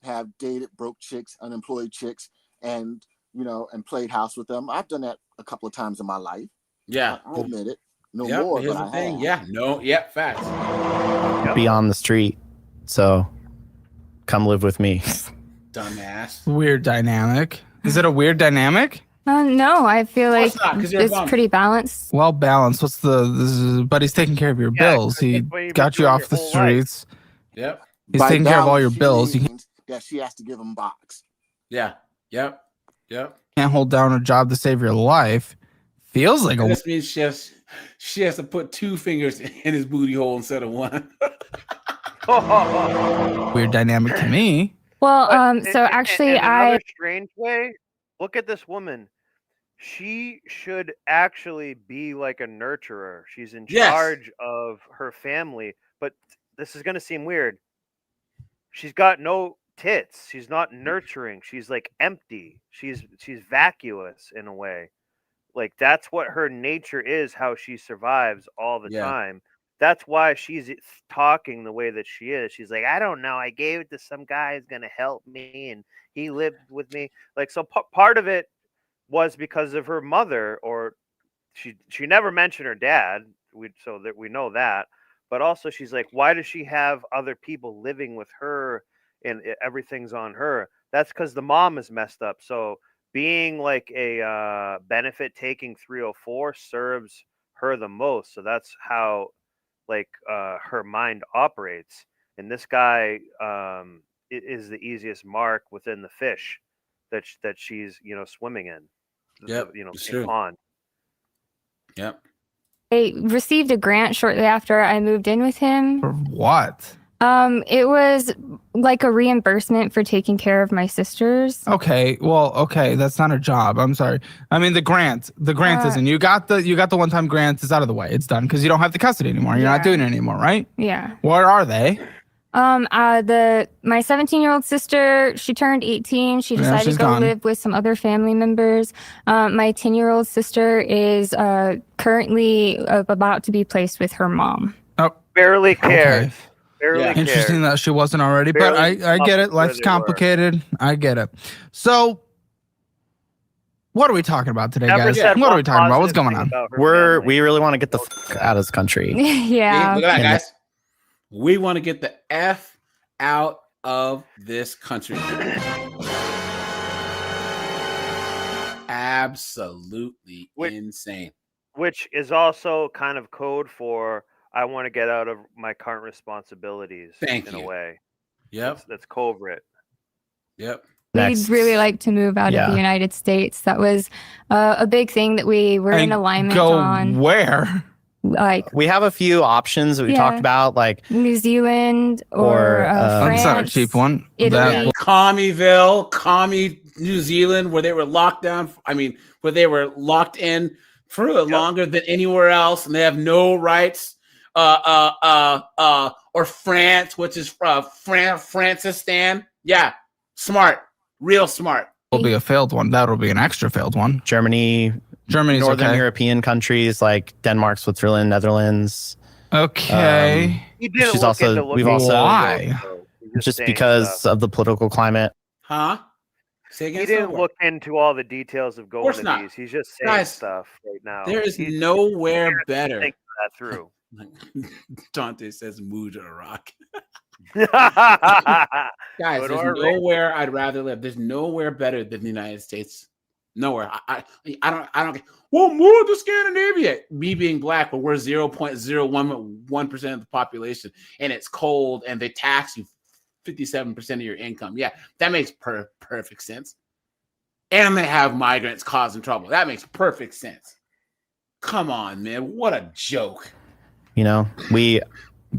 have dated broke chicks, unemployed chicks, and played house with them. I've done that a couple of times in my life. Yeah, I admit it. No more, here's but the thing. have. Yeah, no, facts. be on the street. So come live with me. Dumbass. Weird dynamic. Is it a weird dynamic? No, I feel like it's pretty balanced. Well balanced. But he's taking care of your bills. He got you off the streets. Yep. He's taking care of all your bills. You that she has to give him box. Yeah. Yep. can't hold down a job to save your life. Feels like this means she has to put 2 fingers in his booty hole instead of 1. Weird dynamic to me. Well, so actually, in another strange way, look at this woman. She should actually be like a nurturer. She's in charge of her family, but this is going to seem weird. She's got no tits. She's not nurturing. She's like empty. She's vacuous in a way. Like that's what her nature is, how she survives all the time. That's why she's talking the way that she is. She's like, I don't know. I gave it to some guy who's going to help me and he lived with me. Like, so part of it was because of her mother, or she never mentioned her dad. So that we know that, but also she's like, why does she have other people living with her and everything's on her? That's because the mom is messed up. So being like a benefit taking 304 serves her the most. So that's how like her mind operates. And this guy is the easiest mark within the fish that she's swimming in. Yep, it's true. Pond. Yep. I received a grant shortly after I moved in with him. For what? It was like a reimbursement for taking care of my sisters. Okay, well, okay, that's not a job. I'm sorry. I mean, the grant isn't. You got the one-time grant. It's out of the way. It's done because you don't have the custody anymore. You're not doing it anymore, right? Yeah. Where are they? My 17-year-old sister, she turned 18. She decided to go live with some other family members. My 10-year-old sister is currently about to be placed with her mom. Oh, barely cares. Okay. Barely cares. Interesting that she wasn't already, but I get it. Life's complicated. I get it. So, what are we talking about today, guys? What are we talking about? What's going on? We really want to get the out of this country. Yeah. Look at that, guys. We want to get the F out of this country. Absolutely insane. Which is also kind of code for I want to get out of my current responsibilities in a way. Yep. That's covert. Yep. We'd really like to move out of the United States. That was a big thing that we were in alignment on. Where? Like we have a few options that we talked about, like New Zealand or France. That's not a cheap one. Commie New Zealand, where they were locked down. I mean, where they were locked in for longer than anywhere else, and they have no rights. Or France, which is Francistan. Yeah, smart, real smart. Will be a failed one. That'll be an extra failed one. Germany's Northern European countries like Denmark, Switzerland, Netherlands. Okay. She's also why? Just because of the political climate. Huh? Say again. He didn't look into all the details of going to not. these. He's just saying Guys, stuff right now. There is nowhere better. Think that through. Dante says, "Move to Iraq." Guys, there's nowhere I'd rather live. There's nowhere better than the United States. Nowhere. I don't. Well, move to Scandinavia. Me being black, but we're 0.011% of the population, and it's cold, and they tax you 57% of your income. Yeah, that makes perfect sense. And they have migrants causing trouble. That makes perfect sense. Come on, man. What a joke. We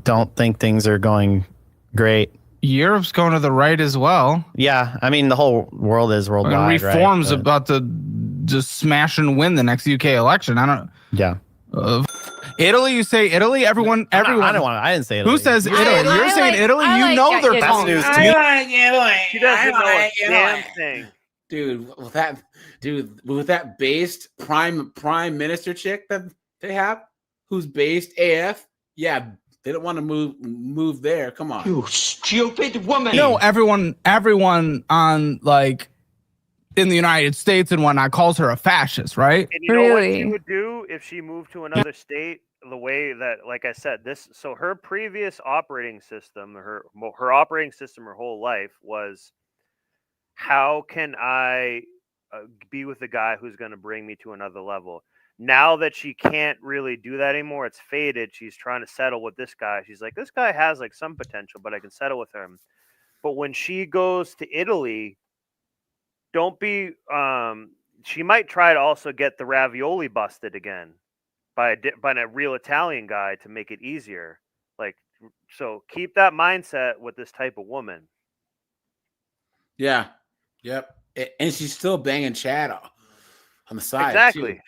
don't think things are going great. Europe's going to the right as well. Yeah, I mean the whole world is worldwide. Reform's about to just smash and win the next UK election. I don't. Yeah. Italy, you say Italy? Everyone. I didn't say Italy. Who says Italy? You're saying Italy. You know they're That's news to I me. like Italy. She doesn't know a damn thing. Dude, with that based prime minister chick that they have, who's based AF, yeah, they don't want to move there. Come on, you stupid woman. No, everyone on like in the United States and whatnot calls her a fascist, right? And you know what she would do if she moved to another state? The way that, like I said, so her previous operating system, her operating system, her whole life was, how can I be with a guy who's going to bring me to another level? Now that she can't really do that anymore, it's faded. She's trying to settle with this guy. She's like, this guy has like some potential, but I can settle with him. But when she goes to Italy, she might try to also get the ravioli busted again by a real Italian guy to make it easier. Like, so keep that mindset with this type of woman. Yeah. Yep. And she's still banging Chad on the side. Exactly. Too.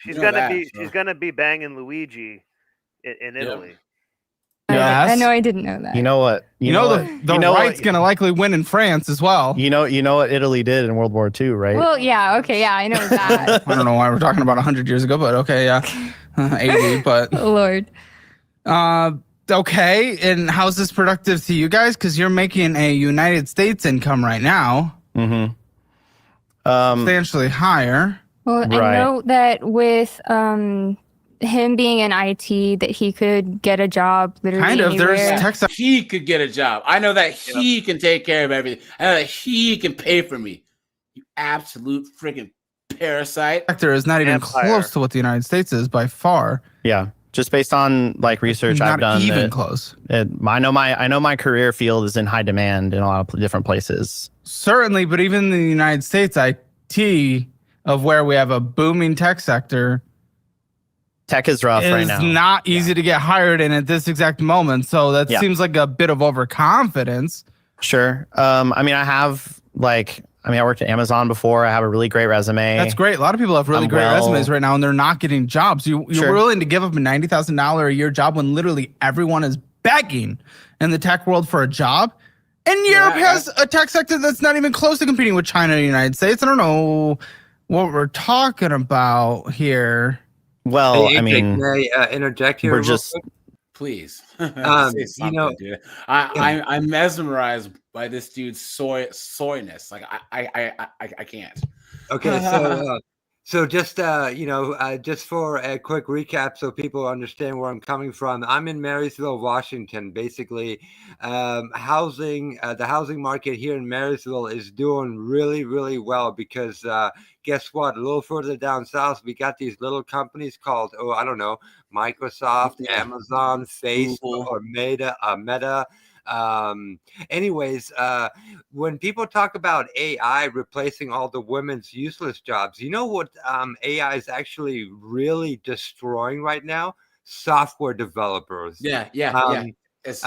She's gonna be banging Luigi in Italy. Yes. I know. I didn't know that. You know what? The right's gonna likely win in France as well. You know what Italy did in World War II, right? Well, yeah. Okay. Yeah, I know that. I don't know why we're talking about 100 years ago, but okay, yeah, 80. But Lord. Okay. And how's this productive to you guys? Because you're making a United States income right now. Mm-hmm. Substantially higher. Well, I know that with him being in IT, that he could get a job literally anywhere. He could get a job. I know that he can take care of everything. I know that he can pay for me. You absolute freaking parasite. Sector is not even close to what the United States is by far. Yeah. Just based on like research I've done. Not even close. I know my career field is in high demand in a lot of different places. Certainly, but even in the United States, IT, of where we have a booming tech sector, tech is rough right now. It's not easy to get hired in at this exact moment. So that seems like a bit of overconfidence. Sure. I mean, I worked at Amazon before. I have a really great resume. That's great. A lot of people have really great resumes right now, and they're not getting jobs. You're willing to give up a $90,000 a year job when literally everyone is begging in the tech world for a job. And Europe has a tech sector that's not even close to competing with China and the United States. I don't know what we're talking about here. Well, Hey, I mean, can I interject here? we're real just quick? Please. You Say know, something, dude. I'm mesmerized by this dude's soyness. Like I can't. Okay, so just just for a quick recap, so people understand where I'm coming from. I'm in Marysville, Washington. Basically, the housing market here in Marysville is doing really, really well because guess what? A little further down south, we got these little companies called Microsoft, Amazon, Facebook, or Meta. Anyways, when people talk about AI replacing all the women's useless jobs, you know what AI is actually really destroying right now? Software developers. Just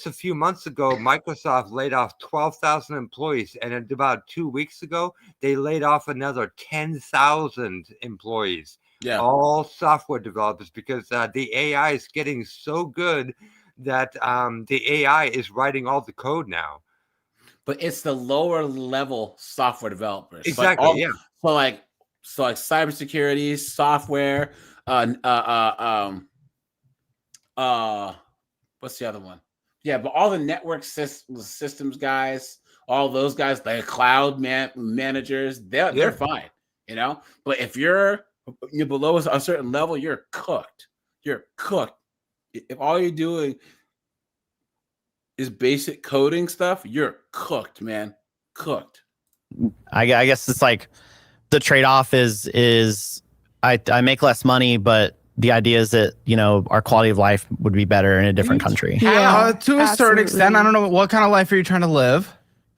a few months ago, Microsoft laid off 12,000 employees, and about 2 weeks ago, they laid off another 10,000 employees. Yeah, all software developers, because the AI is getting so good that the AI is writing all the code now. But it's the lower level software developers. Exactly. So like cybersecurity, software, what's the other one? Yeah, but all the network systems guys, all those guys, like cloud managers, they're fine, you know. But if you're below a certain level, you're cooked. You're cooked. If all you're doing is basic coding stuff, you're cooked, man. Cooked. I guess it's like the trade-off is I make less money, but the idea is that, our quality of life would be better in a different country. Yeah, to a certain extent. I don't know, what kind of life are you trying to live?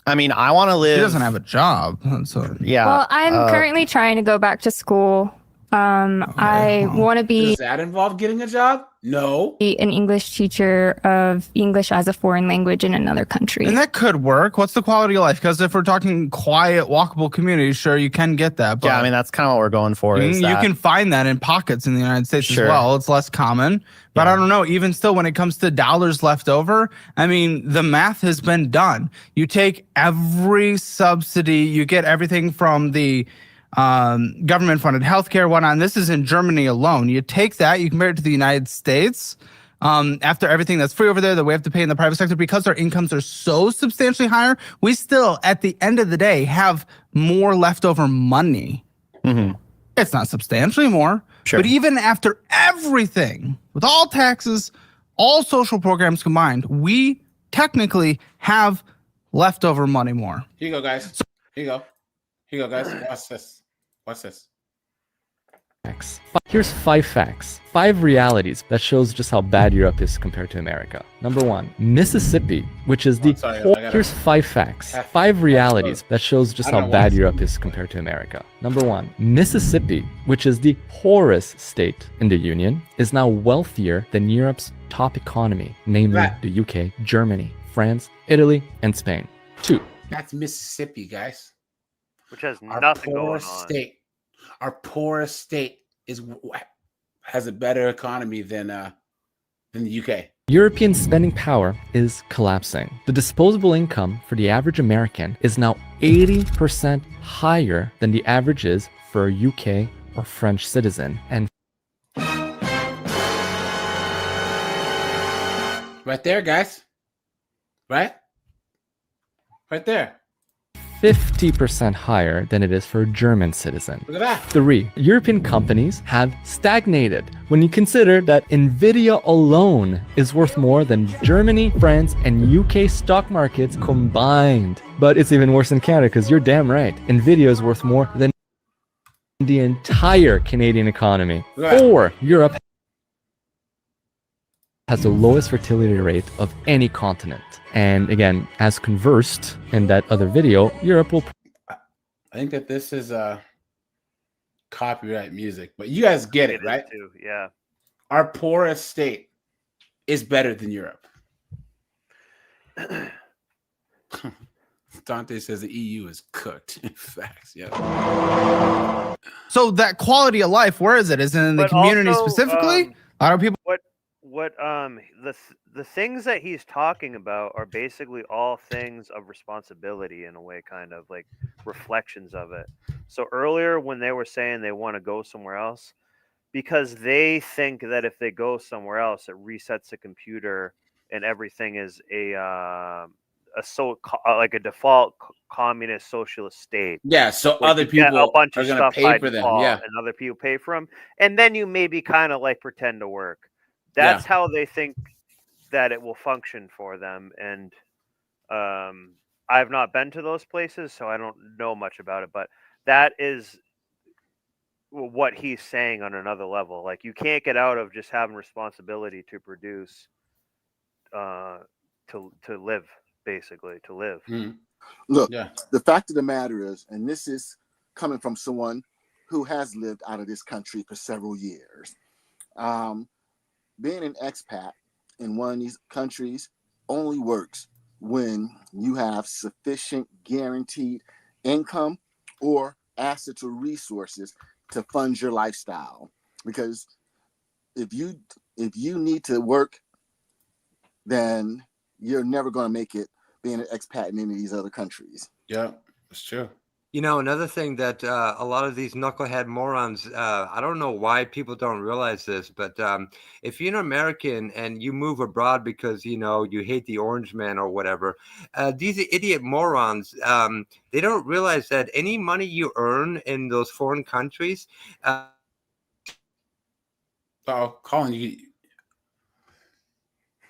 I mean, I want to live. He doesn't have a job. So. Yeah. Well, I'm currently trying to go back to school. I want to be. Does that involve getting a job? No. An English teacher of English as a foreign language in another country. And that could work. What's the quality of life? Because if we're talking quiet, walkable communities, sure, you can get that. But yeah, I mean, that's kind of what we're going for. You can find that in pockets in the United States as well. It's less common. But I don't know. Even still, when it comes to dollars left over, I mean, the math has been done. You take every subsidy, you get everything from the government-funded healthcare, whatnot. And this is in Germany alone. You take that, you compare it to the United States. After everything that's free over there that we have to pay in the private sector, because our incomes are so substantially higher, we still, at the end of the day, have more leftover money. Mm-hmm. It's not substantially more, but even after everything, with all taxes, all social programs combined, we technically have leftover money more. Here you go, guys. Here you go. Here you go, guys. Watch this. Watch this. Here's 5 facts, 5 realities that shows just how bad Europe is compared to America. Number 1, Mississippi, which is the here's 5 facts, 5 realities that shows just how bad Europe is compared to America. Number 1, Mississippi, which is the poorest state in the Union, is now wealthier than Europe's top economy, namely the UK, Germany, France, Italy, and Spain. 2. That's Mississippi, guys. Which has nothing going on. Our poorest state has a better economy than the UK. European spending power is collapsing. The disposable income for the average American is now 80% higher than the average is for a UK or French citizen. And right there, guys. Right there. 50% higher than it is for a German citizen. Look at that. 3. European companies have stagnated when you consider that Nvidia alone is worth more than Germany, France, and UK stock markets combined. But it's even worse in Canada, because you're damn right. Nvidia is worth more than the entire Canadian economy. 4. Europe has the lowest fertility rate of any continent. And again, as conversed in that other video, Europe will... I think that this is copyright music, but you guys get it, right? Too. Yeah. Our poorest state is better than Europe. Dante says the EU is cooked. Facts, yeah. So that quality of life, where is it? Is it in the community specifically? A lot of people. The things that he's talking about are basically all things of responsibility in a way, kind of like reflections of it. So earlier when they were saying they want to go somewhere else, because they think that if they go somewhere else, it resets the computer and everything is like a default communist socialist state. Yeah, so where other you get people a bunch are of gonna stuff pay by for them, default, yeah. and other people pay for them, and then you maybe kind of like pretend to work. That's how they think that it will function for them, and I've not been to those places, so I don't know much about it, but that is what he's saying on another level. Like, you can't get out of just having responsibility to produce, to live, basically, to live. Look, the fact of the matter is, and this is coming from someone who has lived out of this country for several years, being an expat in one of these countries only works when you have sufficient guaranteed income or assets or resources to fund your lifestyle. Because if you need to work, then you're never going to make it being an expat in any of these other countries. Yeah, that's true. You know, another thing that a lot of these knucklehead morons, I don't know why people don't realize this, but if you're an American and you move abroad because, you know, you hate the orange man or whatever, these idiot morons, they don't realize that any money you earn in those foreign countries. Colin, you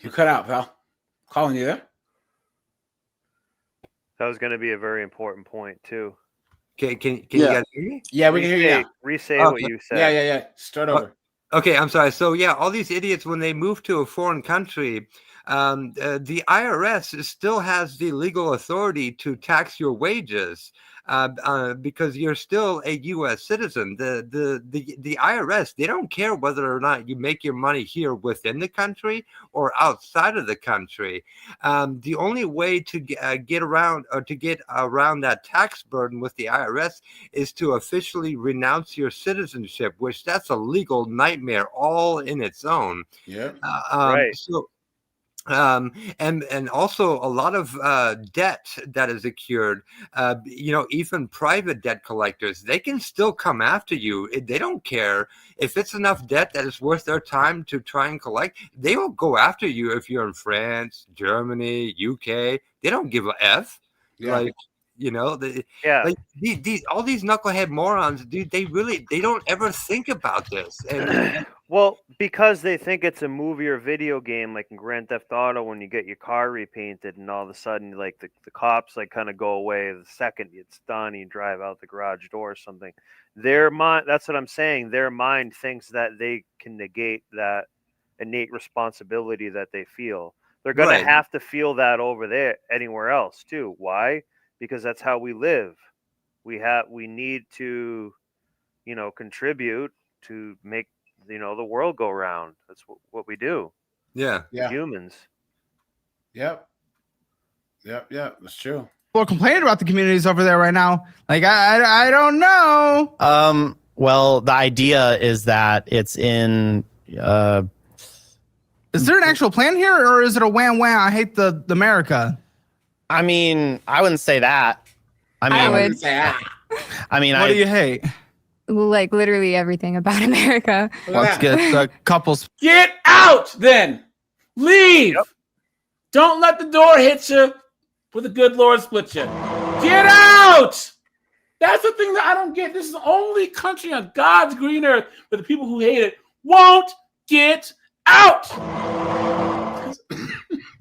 cut out, pal. Colin, you there? That was going to be a very important point, too. Can you guys hear me? Yeah, we can hear you now. Re-say what you said. Yeah. Start over. Okay, I'm sorry. So yeah, all these idiots, when they move to a foreign country, the IRS still has the legal authority to tax your wages because you're still a U.S. citizen. The IRS, they don't care whether or not you make your money here within the country or outside of the country. The only way to get around that tax burden with the IRS is to officially renounce your citizenship, which that's a legal nightmare all in its own. Yeah. Right. So, and also a lot of debt that is accrued. You know, even private debt collectors, they can still come after you. They don't care if it's enough debt that is worth their time to try and collect. They will go after you if you're in France, Germany, UK. They don't give a F. Yeah. Like, you know, like these all these knucklehead morons, dude. They don't ever think about this. And well, because they think it's a movie or video game, like in Grand Theft Auto, when you get your car repainted, and all of a sudden, like the cops like kind of go away the second it's done. You drive out the garage door or something. Their mind. That's what I'm saying. Their mind thinks that they can negate that innate responsibility that they feel. They're going to have to feel that over there anywhere else too. Why? Because that's how we live. We need to, you know, contribute to make, you know, the world go round. That's what we do. Yeah. Humans. Yep. That's true. People are complaining about the communities over there right now. Like, I don't know. Well, the idea is that it's in. Is there an actual plan here, or is it a wham wham? I hate the America. I mean, I wouldn't say that. I would. I mean, what do you hate? Like literally everything about America. Let's get the couples. Get out, then. Leave. Yep. Don't let the door hit you for the good Lord split you. Get out. That's the thing that I don't get. This is the only country on God's green earth where the people who hate it won't get out.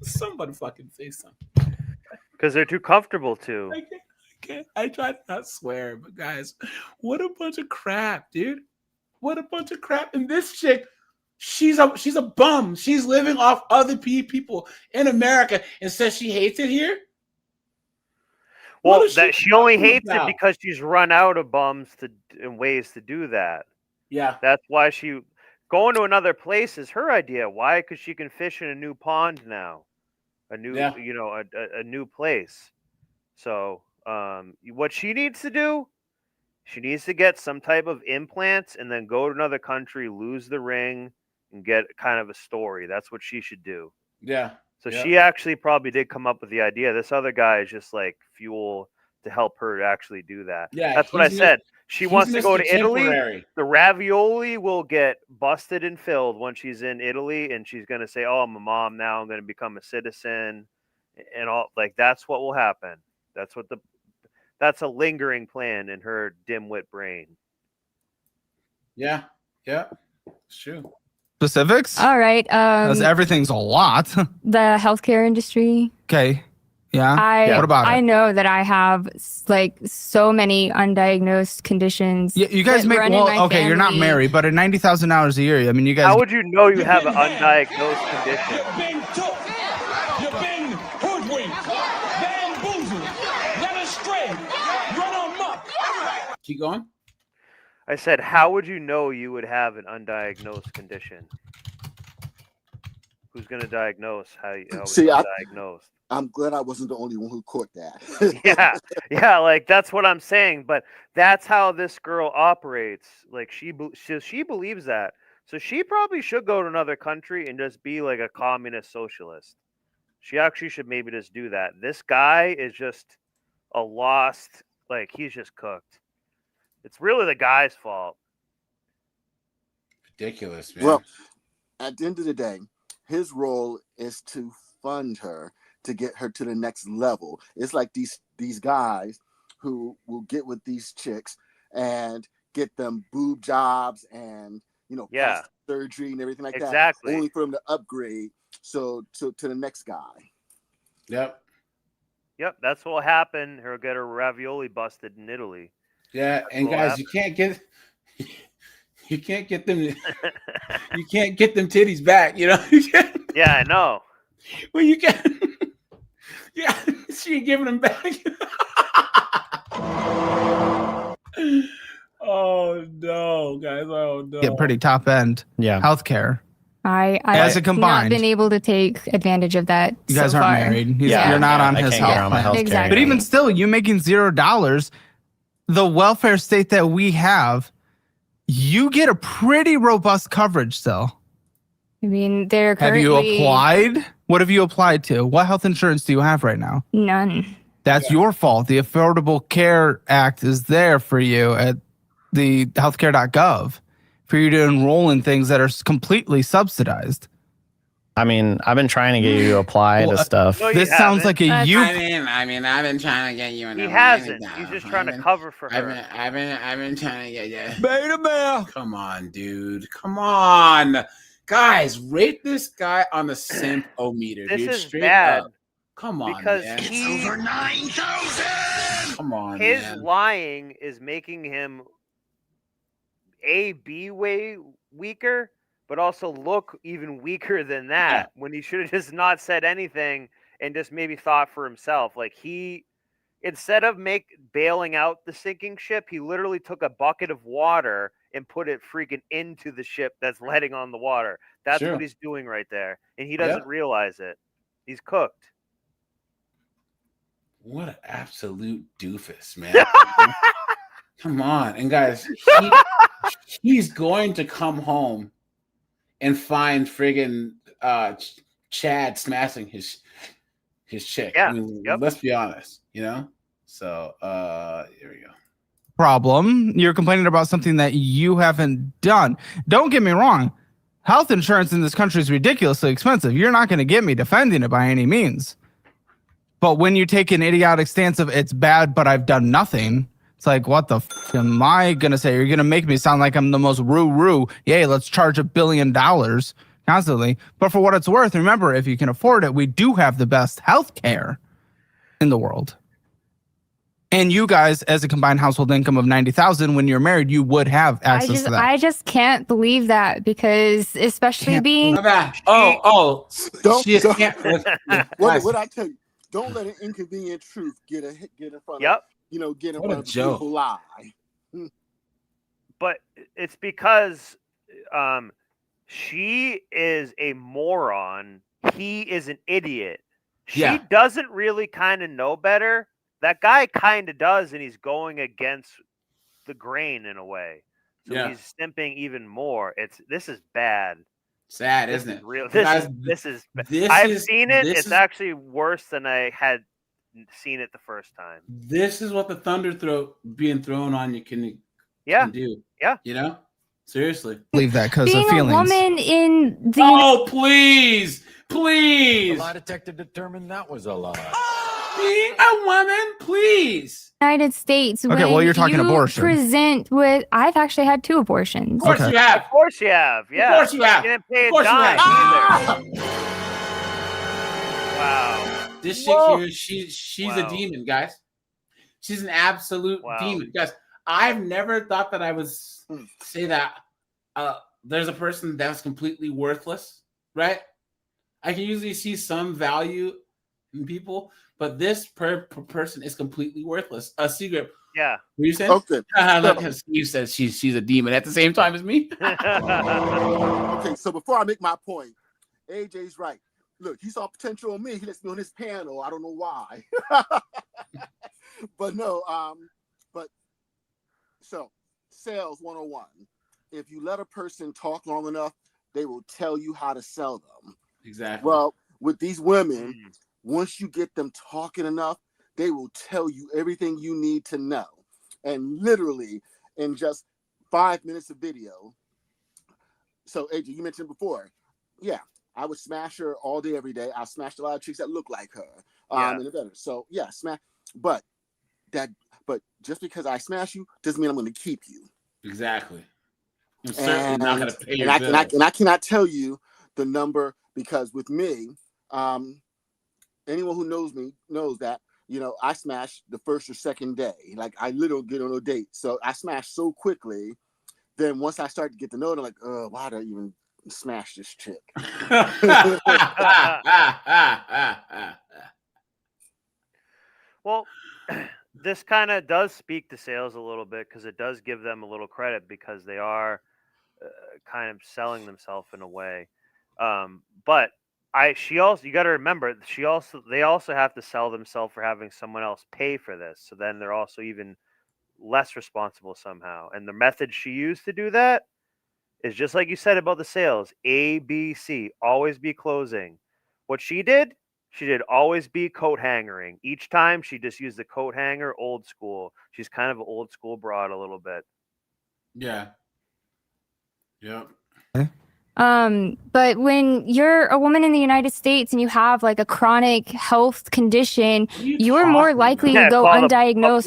Somebody fucking say something. Because they're too comfortable to. I try to not swear, but guys, what a bunch of crap, dude. What a bunch of crap. And this chick She's a bum. She's living off other people in America and says she hates it here. Well, that she only hates it because she's run out of bums and ways to do that. Yeah, that's why she going to another place is her idea. Why? Because she can fish in a new pond now, a new a new place. So what she needs to do, she needs to get some type of implants and then go to another country, lose the ring, and get kind of a story. That's what she should do. Yeah. So she actually probably did come up with the idea. This other guy is just like fuel to help her actually do that. Yeah, that's what I said. She wants to go to Italy. Temporary. The ravioli will get busted and filled when she's in Italy, and she's going to say, "Oh, I'm a mom now. I'm going to become a citizen," and all like that's what will happen. That's a lingering plan in her dimwit brain. Yeah, it's true. Specifics? All right. Because everything's a lot. The healthcare industry. Okay. Yeah. What about it? I know that I have like so many undiagnosed conditions. Yeah, you guys make okay. You're not married, but at $90,000 a year, I mean, you guys. How would you know you have an undiagnosed condition? You've been hoodwinked, bamboozled, led astray, run amok. Keep going. I said, how would you know you would have an undiagnosed condition? Who's going to diagnose how it's undiagnosed? I'm glad I wasn't the only one who caught that. yeah, like that's what I'm saying. But that's how this girl operates. Like she believes that, so she probably should go to another country and just be like a communist socialist. She actually should maybe just do that. This guy is just a lost. Like he's just cooked. It's really the guy's fault. Ridiculous, man. Well, at the end of the day, his role is to fund her to get her to the next level. It's like these guys who will get with these chicks and get them boob jobs and plastic surgery and everything like that. Only for them to upgrade to the next guy. Yep, that's what will happen. He'll get her ravioli busted in Italy. Yeah, and guys, you can't get them. You can't get them titties back. You know. Yeah, I know. Well, you can. Yeah, she ain't giving them back. Oh no, guys! Oh no. Get pretty top end. Yeah. Healthcare. I as a combined, not been able to take advantage of that. You guys aren't married. You're not on his health plan. Exactly. But even still, you making $0. The welfare state that we have, you get a pretty robust coverage still. I mean, they're currently... Have you applied? What have you applied to? What health insurance do you have right now? None. That's your fault. The Affordable Care Act is there for you at the healthcare.gov for you to enroll in things that are completely subsidized. I mean, I've been trying to get you to apply to stuff. No, this sounds like a you. I mean, I've been trying to get you. He hasn't. He's just trying to cover for her. I've been trying to get you. Beta male. Come on, dude. Come on, guys. Rate this guy on the simp-o-meter. This dude. is Straight bad. up. Come on, because man. it's over 9,000. Come on, his man. lying is making him be way weaker, but also look even weaker than that when he should have just not said anything and just maybe thought for himself. Like he, instead of bailing out the sinking ship, he literally took a bucket of water and put it freaking into the ship that's letting on the water. That's what he's doing right there. And he doesn't realize it. He's cooked. What an absolute doofus, man. Come on. And guys, he's going to come home and find friggin' Chad smashing his chick. Yeah. I mean, let's be honest, So here we go. Problem. You're complaining about something that you haven't done. Don't get me wrong. Health insurance in this country is ridiculously expensive. You're not going to get me defending it by any means. But when you take an idiotic stance of it's bad, but I've done nothing, it's like, what the f am I going to say? You're going to make me sound like I'm the most roo-roo. Yay, let's charge $1 billion constantly. But for what it's worth, remember, if you can afford it, we do have the best health care in the world. And you guys, as a combined household income of 90,000, when you're married, you would have access to that. I just can't believe that because, especially being. Don't. She just can't. What I tell you? Don't let an inconvenient truth get in front of. Get in front of a beautiful lie. But it's because she is a moron. He is an idiot. She doesn't really kind of know better. That guy kind of does, and he's going against the grain in a way. So he's simping even more. This is bad. Sad, isn't it? Real. This is. I've seen it. It's actually worse than I had seen it the first time. This is what the thunder being thrown on you can do. Yeah. You know? Seriously. Believe that because of being a feelings. woman in the. Oh, please. Please. The lie detector determined that was a lie. Being a woman, please. United States. Okay, well, you're talking abortion. Present with. I've actually had 2 abortions. Of course you have. Of course you have. Yeah. Of course you have. You didn't pay Of course a dime you have. Wow. This chick here, she's a demon, guys. She's an absolute demon. Guys, I've never thought that I would say that there's a person that's completely worthless, right? I can usually see some value in people, but this person is completely worthless. A secret. Yeah. What you saying? Okay. Look, Steve says she's a demon at the same time as me. Okay, so before I make my point, AJ's right. Look, he saw potential in me. He lets me on his panel. I don't know why. But no, so sales 101. If you let a person talk long enough, they will tell you how to sell them. Exactly. Well, with these women, once you get them talking enough, they will tell you everything you need to know. And literally in just 5 minutes of video. So AJ, you mentioned before, I would smash her all day, every day. I smashed a lot of chicks that look like her. In the better. So smash. But just because I smash you doesn't mean I'm going to keep you. Exactly. I'm certainly not going to pay your and bills. I cannot tell you the number because with me, anyone who knows me knows that I smash the first or second day. Like I literally get on a date, so I smash so quickly. Then once I start to get to know them, like, why did I even smash this chick? Well, this kind of does speak to sales a little bit because it does give them a little credit because they are kind of selling themselves in a way. But you got to remember, they also have to sell themselves for having someone else pay for this. So then they're also even less responsible somehow. And the method she used to do that is just like you said about the sales, ABC, always be closing. What she did always be coat hangering. Each time she just used the coat hanger, old school. She's kind of an old school broad a little bit. Yeah. Yep. But when you're a woman in the United States and you have like a chronic health condition, you're more likely to go undiagnosed.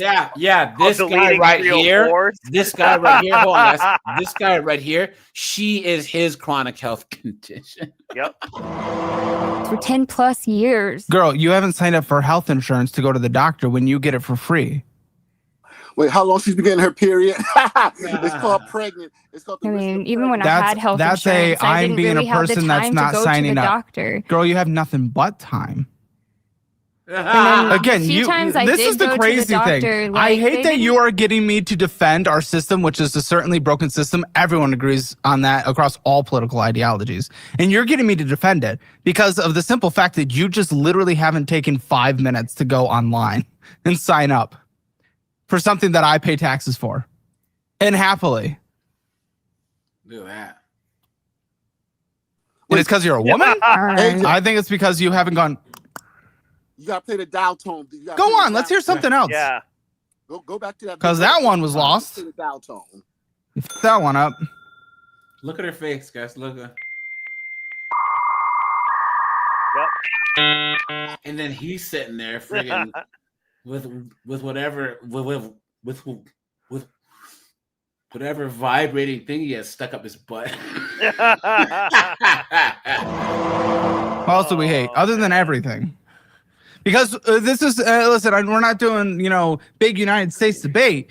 This guy right here. This guy right here. Hold on, guys. This guy right here. She is his chronic health condition. Yep. For 10 plus years. Girl, you haven't signed up for health insurance to go to the doctor when you get it for free. Wait, how long she's been getting her period? It's called pregnant. It's called. Even when I had health insurance, I didn't really have the time to go to the doctor. Girl, you have nothing but time. Again, this is the crazy thing. I hate that you are getting me to defend our system, which is a certainly broken system. Everyone agrees on that across all political ideologies. And you're getting me to defend it because of the simple fact that you just literally haven't taken 5 minutes to go online and sign up for something that I pay taxes for. And happily. Look at that. And it's because you're a woman? I think it's because you haven't gone. You gotta play the dial tone. Go on, let's hear something else. Yeah. Go back to that. Because that one was lost. Play the dial tone. You f***ed that one up. Look at her face, guys. Look at. Yep. And then he's sitting there friggin' with whatever with whatever vibrating thing he has stuck up his butt. What else do we hate? Other than everything. Because this is listen, we're not doing big United States debate.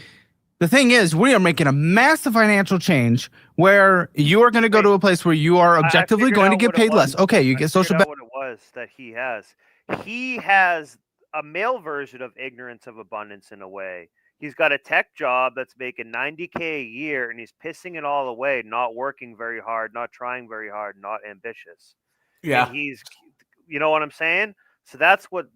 The thing is, we are making a massive financial change where you are going to go to a place where you are objectively going to get paid less. Okay, you get social. What it was that he has. He has a male version of ignorance of abundance in a way. He's got a tech job that's making $90K a year, and he's pissing it all away, not working very hard, not trying very hard, not ambitious. Yeah. And he's, you know what I'm saying? So that's what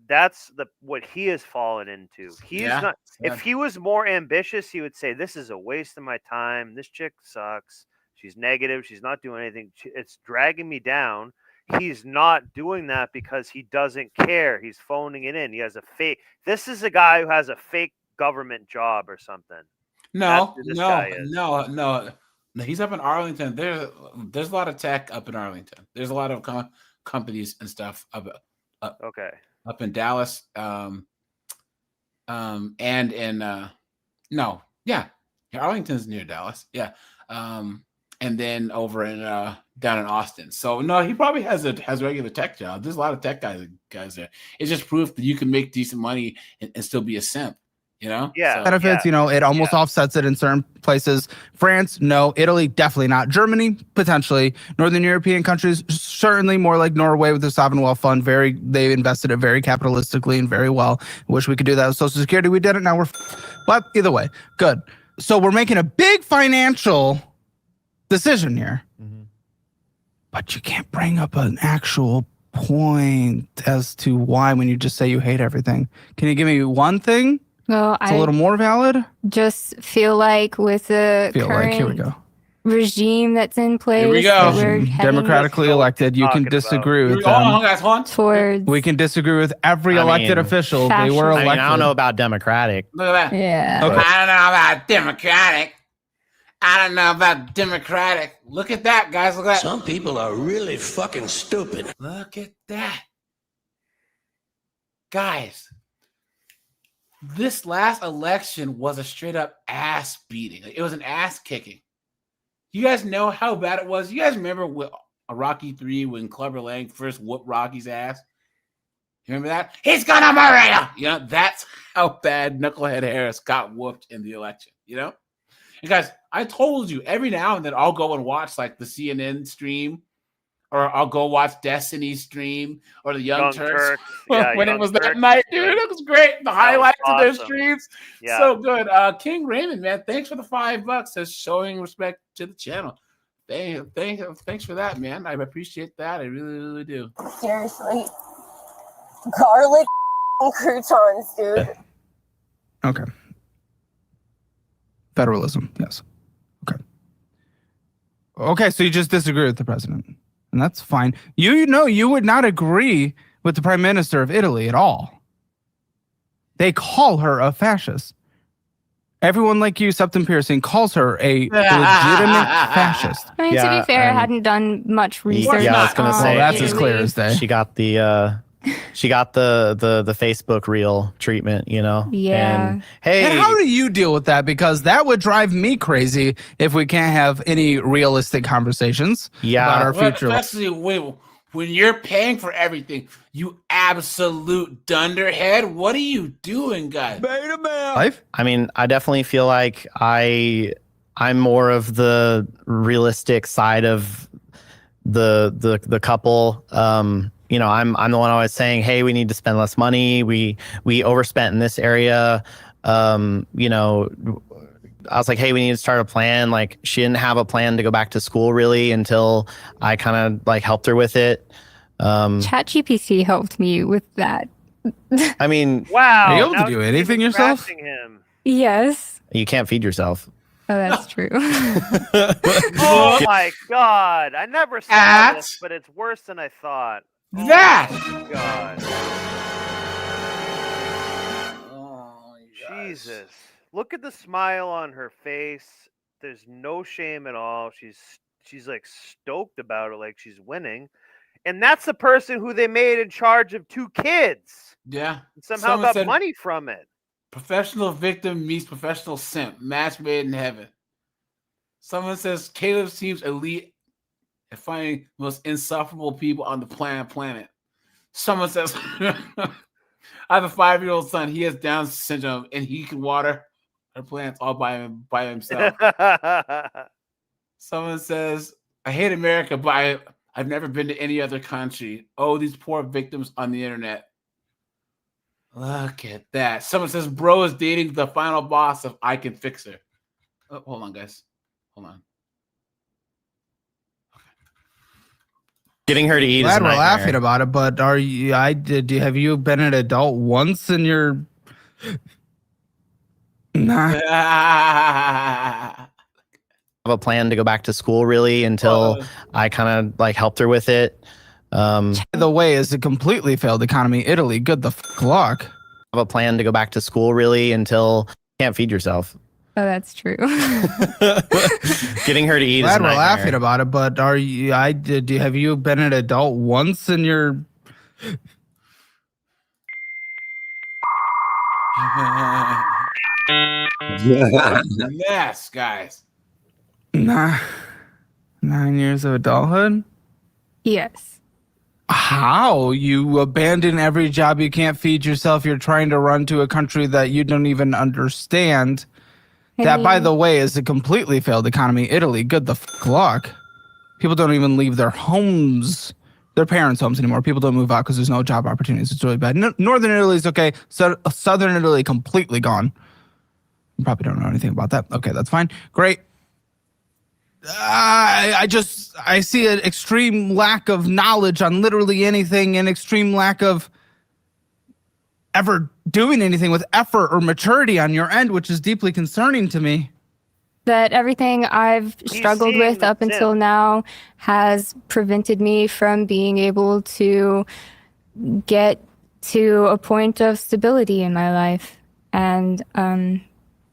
he has fallen into. He's not. If he was more ambitious, he would say, "This is a waste of my time. This chick sucks. She's negative. She's not doing anything. It's dragging me down." He's not doing that because he doesn't care. He's phoning it in. He has a fake. This is a guy who has a fake government job or something. No. He's up in Arlington. There's a lot of tech up in Arlington. There's a lot of companies and stuff up in Dallas. And in Arlington's near Dallas. Yeah. And then over in down in Austin. So no, he probably has a regular tech job. There's a lot of tech guys there. It's just proof that you can make decent money and still be a simp. Yeah. Benefits, it almost offsets it in certain places. France, no. Italy, definitely not. Germany, potentially. Northern European countries, certainly more like Norway with the sovereign wealth fund. They invested it very capitalistically and very well. Wish we could do that with Social Security. We did it. Now but either way, good. So we're making a big financial decision here. Mm-hmm. But you can't bring up an actual point as to why when you just say you hate everything. Can you give me one thing? Well, it's a little more valid. Just feel like with the current here we go. regime that's in place, here we go. Democratically elected. You can disagree with them. Hold on. We can disagree with every elected official. They were elected. I don't know about democratic. Look at that. Yeah. Okay. I don't know about democratic. Look at that, guys. Look at that. Some people are really fucking stupid. Look at that. Guys. This last election was a straight up ass beating. It was an ass kicking. You guys know how bad it was? You guys remember with Rocky 3 when Clubber Lang first whooped Rocky's ass? You remember that? He's gonna murder you! That's how bad Knucklehead Harris got whooped in the election, And guys, I told you every now and then I'll go and watch like the CNN stream, or I'll go watch Destiny's stream or the Young Turks. When it was that night, dude, it was great. The highlights of their streams, so good. King Raymond, man, thanks for the $5. That's showing respect to the channel. Thanks for that, man. I appreciate that. I really, really do. Seriously, garlic croutons, dude. Okay. Federalism, yes. Okay, so you just disagree with the president. And that's fine. You would not agree with the prime minister of Italy at all. They call her a fascist. Everyone like you, Septum Piercing, calls her a legitimate fascist. I mean, to be fair, I hadn't done much research. Yeah, I was gonna say that's as clear as day. She got the Facebook reel treatment, Yeah. And hey, and how do you deal with that? Because that would drive me crazy if we can't have any realistic conversations about our future. Especially when you're paying for everything, you absolute dunderhead. What are you doing, guys? Beta male. Life? I mean, I definitely feel like I'm more of the realistic side of the couple. I'm the one always saying, hey, we need to spend less money. We overspent in this area. I was like, hey, we need to start a plan. Like, she didn't have a plan to go back to school really until I kind of like helped her with it. ChatGPT helped me with that. I mean, wow. Are you able to do anything yourself? Him. Yes. You can't feed yourself. Oh, that's true. Oh my God. I never saw this, but it's worse than I thought. Oh my God. Oh, Jesus. Look at the smile on her face. There's no shame at all. She's like stoked about it, like she's winning. And that's the person who they made in charge of 2 kids. Yeah. And somehow got money from it. Professional victim meets professional simp. Match made in heaven. Someone says Caleb seems elite at finding the most insufferable people on the planet. Someone says I have a 5-year-old son. He has Down syndrome, and he can water our plants all by himself. Someone says, I hate America, but I've never been to any other country. Oh, these poor victims on the internet. Look at that. Someone says, bro is dating the final boss of I Can Fix Her. Oh, hold on, guys. Hold on. Getting her to eat. Glad is a we're nightmare. laughing about it, but have you been an adult once in your? Nah. Have a plan to go back to school really until I kind of like helped her with it. By the way, is a completely failed economy. Italy, good the luck. Have a plan to go back to school really until you can't feed yourself. Oh, that's true. Getting her to eat. Glad is a we're nightmare. laughing about it, but have you been an adult once in your? Yes, guys. Nah. 9 years of adulthood? Yes. How? You abandon every job, you can't feed yourself, you're trying to run to a country that you don't even understand. That, by the way, is a completely failed economy. Italy, good the luck. People don't even leave their homes, their parents' homes anymore. People don't move out because there's no job opportunities. It's really bad. Northern Italy is okay. So Southern Italy, completely gone. You probably don't know anything about that. Okay, that's fine. Great. I see an extreme lack of knowledge on literally anything, and extreme lack of ever doing anything with effort or maturity on your end, which is deeply concerning to me. That everything I've struggled with up until now has prevented me from being able to get to a point of stability in my life. And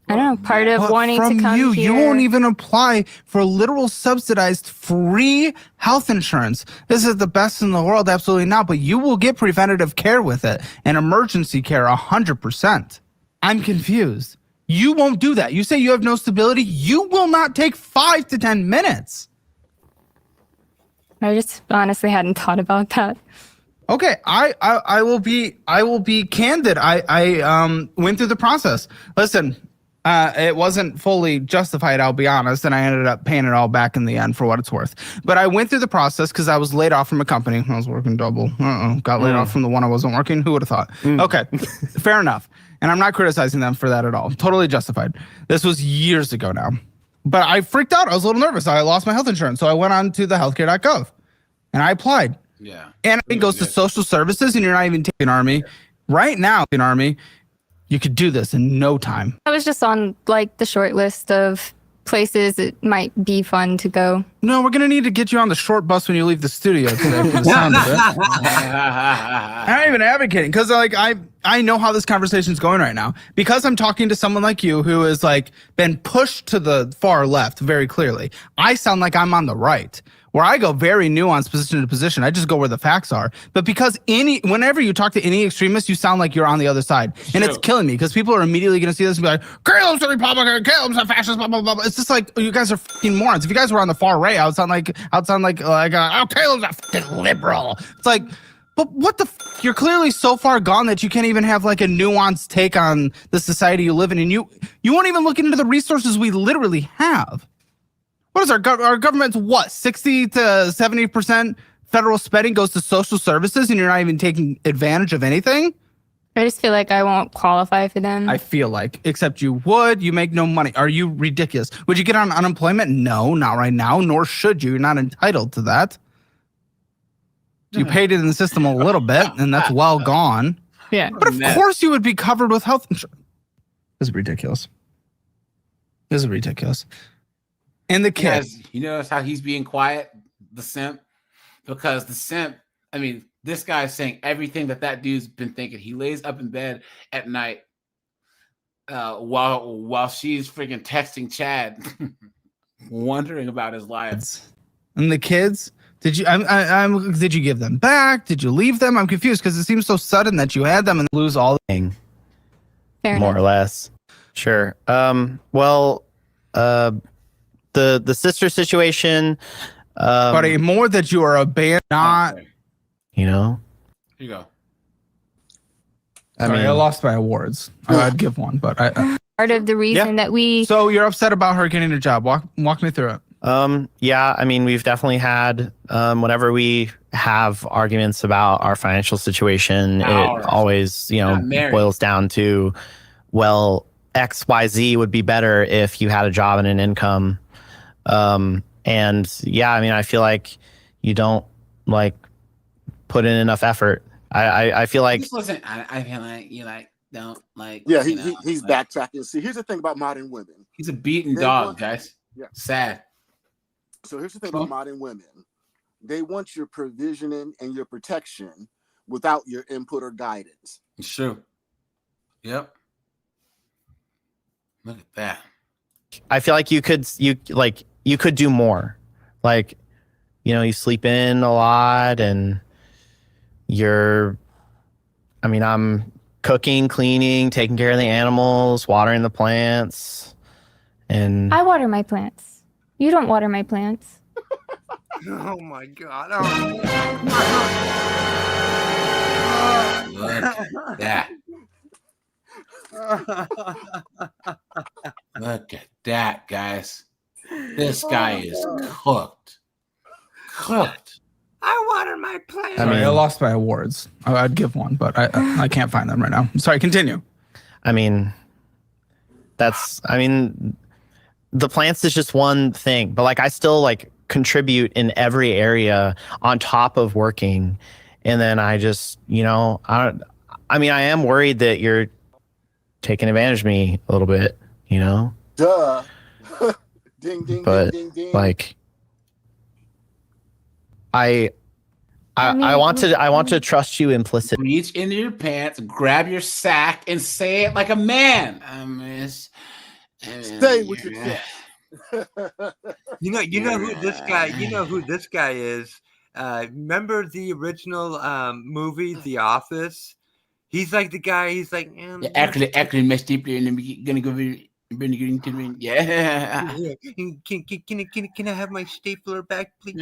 I don't know, part of wanting to come here. You won't even apply for literal subsidized free health insurance. This is the best in the world, absolutely not. But you will get preventative care with it and emergency care 100%. I'm confused. You won't do that. You say you have no stability. You will not take 5 to 10 minutes. I just honestly hadn't thought about that. Okay, I will be candid. I went through the process. Listen, it wasn't fully justified, I'll be honest, and I ended up paying it all back in the end for what it's worth. But I went through the process because I was laid off from a company. I was working double. Got laid off from the one I wasn't working. Who would have thought? Okay, fair enough. And I'm not criticizing them for that at all. Totally justified. This was years ago now. But I freaked out. I was a little nervous. I lost my health insurance. So I went on to the healthcare.gov and I applied. Yeah. And it goes to social services and you're not even taking Army. Right now in Army, you could do this in no time. I was just on like the short list of places it might be fun to go. No, we're gonna need to get you on the short bus when you leave the studio today. For the sound of it. I'm not even advocating because like I know how this conversation is going right now because I'm talking to someone like you who has like been pushed to the far left very clearly. I sound like I'm on the right. Where I go very nuanced position to position. I just go where the facts are. But because whenever you talk to any extremist, you sound like you're on the other side. And it's killing me because people are immediately going to see this and be like, Caleb's a Republican, Caleb's a fascist, blah, blah, blah. It's just like, you guys are fucking morons. If you guys were on the far right, I would sound like oh, Caleb's a fucking liberal. It's like, but what the you're clearly so far gone that you can't even have like a nuanced take on the society you live in. And you won't even look into the resources we literally have. What is our government's what 60 to 70% federal spending goes to social services and you're not even taking advantage of anything? I just feel like I won't qualify for them. I feel like, except you would. You make no money. Are you ridiculous? Would you get on unemployment? No, not right now, nor should you. You're not entitled to that. You paid it in the system a little bit, and that's well gone. Yeah. But of course you would be covered with health insurance. This is ridiculous. This is ridiculous. And the kid. Guys, you notice how he's being quiet, the simp? Because the simp, I mean, this guy's saying everything that dude's been thinking. He lays up in bed at night while she's freaking texting Chad, wondering about his life. And the kids, did you give them back? Did you leave them? I'm confused because it seems so sudden that you had them and lose all. Fair Fair more enough. or less. Sure. The sister situation. But more that you are abandoned, not. You know. Here you go. I lost my awards. I'd give one, but part of the reason that we. So you're upset about her getting a job. Walk me through it. Yeah, I mean, we've definitely had, whenever we have arguments about our financial situation, it always, boils down to, well, XYZ would be better if you had a job and an income. And yeah, I mean, I feel like you don't like put in enough effort. I feel like. I feel like you don't like. Yeah, he's backtracking. See, here's the thing about modern women. He's a beaten dog, guys. Yeah. Sad. So here's the thing about modern women. They want your provisioning and your protection without your input or guidance. It's true. Yep. Look at that. I feel like you could do more. Like, you sleep in a lot and I'm cooking, cleaning, taking care of the animals, watering the plants. And I water my plants. You don't water my plants. Oh my God. Look at that. Look at that, guys. This guy is cooked. I water my plants. I lost my awards. I'd give one, but I can't find them right now. Sorry, continue. The plants is just one thing, but I still contribute in every area on top of working. And then I just, I am worried that you're taking advantage of me a little bit, Duh. Ding, ding, but ding, ding, ding. I want to trust you implicitly. Reach into your pants, grab your sack, and say it like a man. Stay with your chest. You know who this guy. You know who this guy is. Remember the original movie, The Office? He's like the guy. He's like, actually, my stapler, and I'm gonna go bring it into me. Yeah. Can I have my stapler back, please?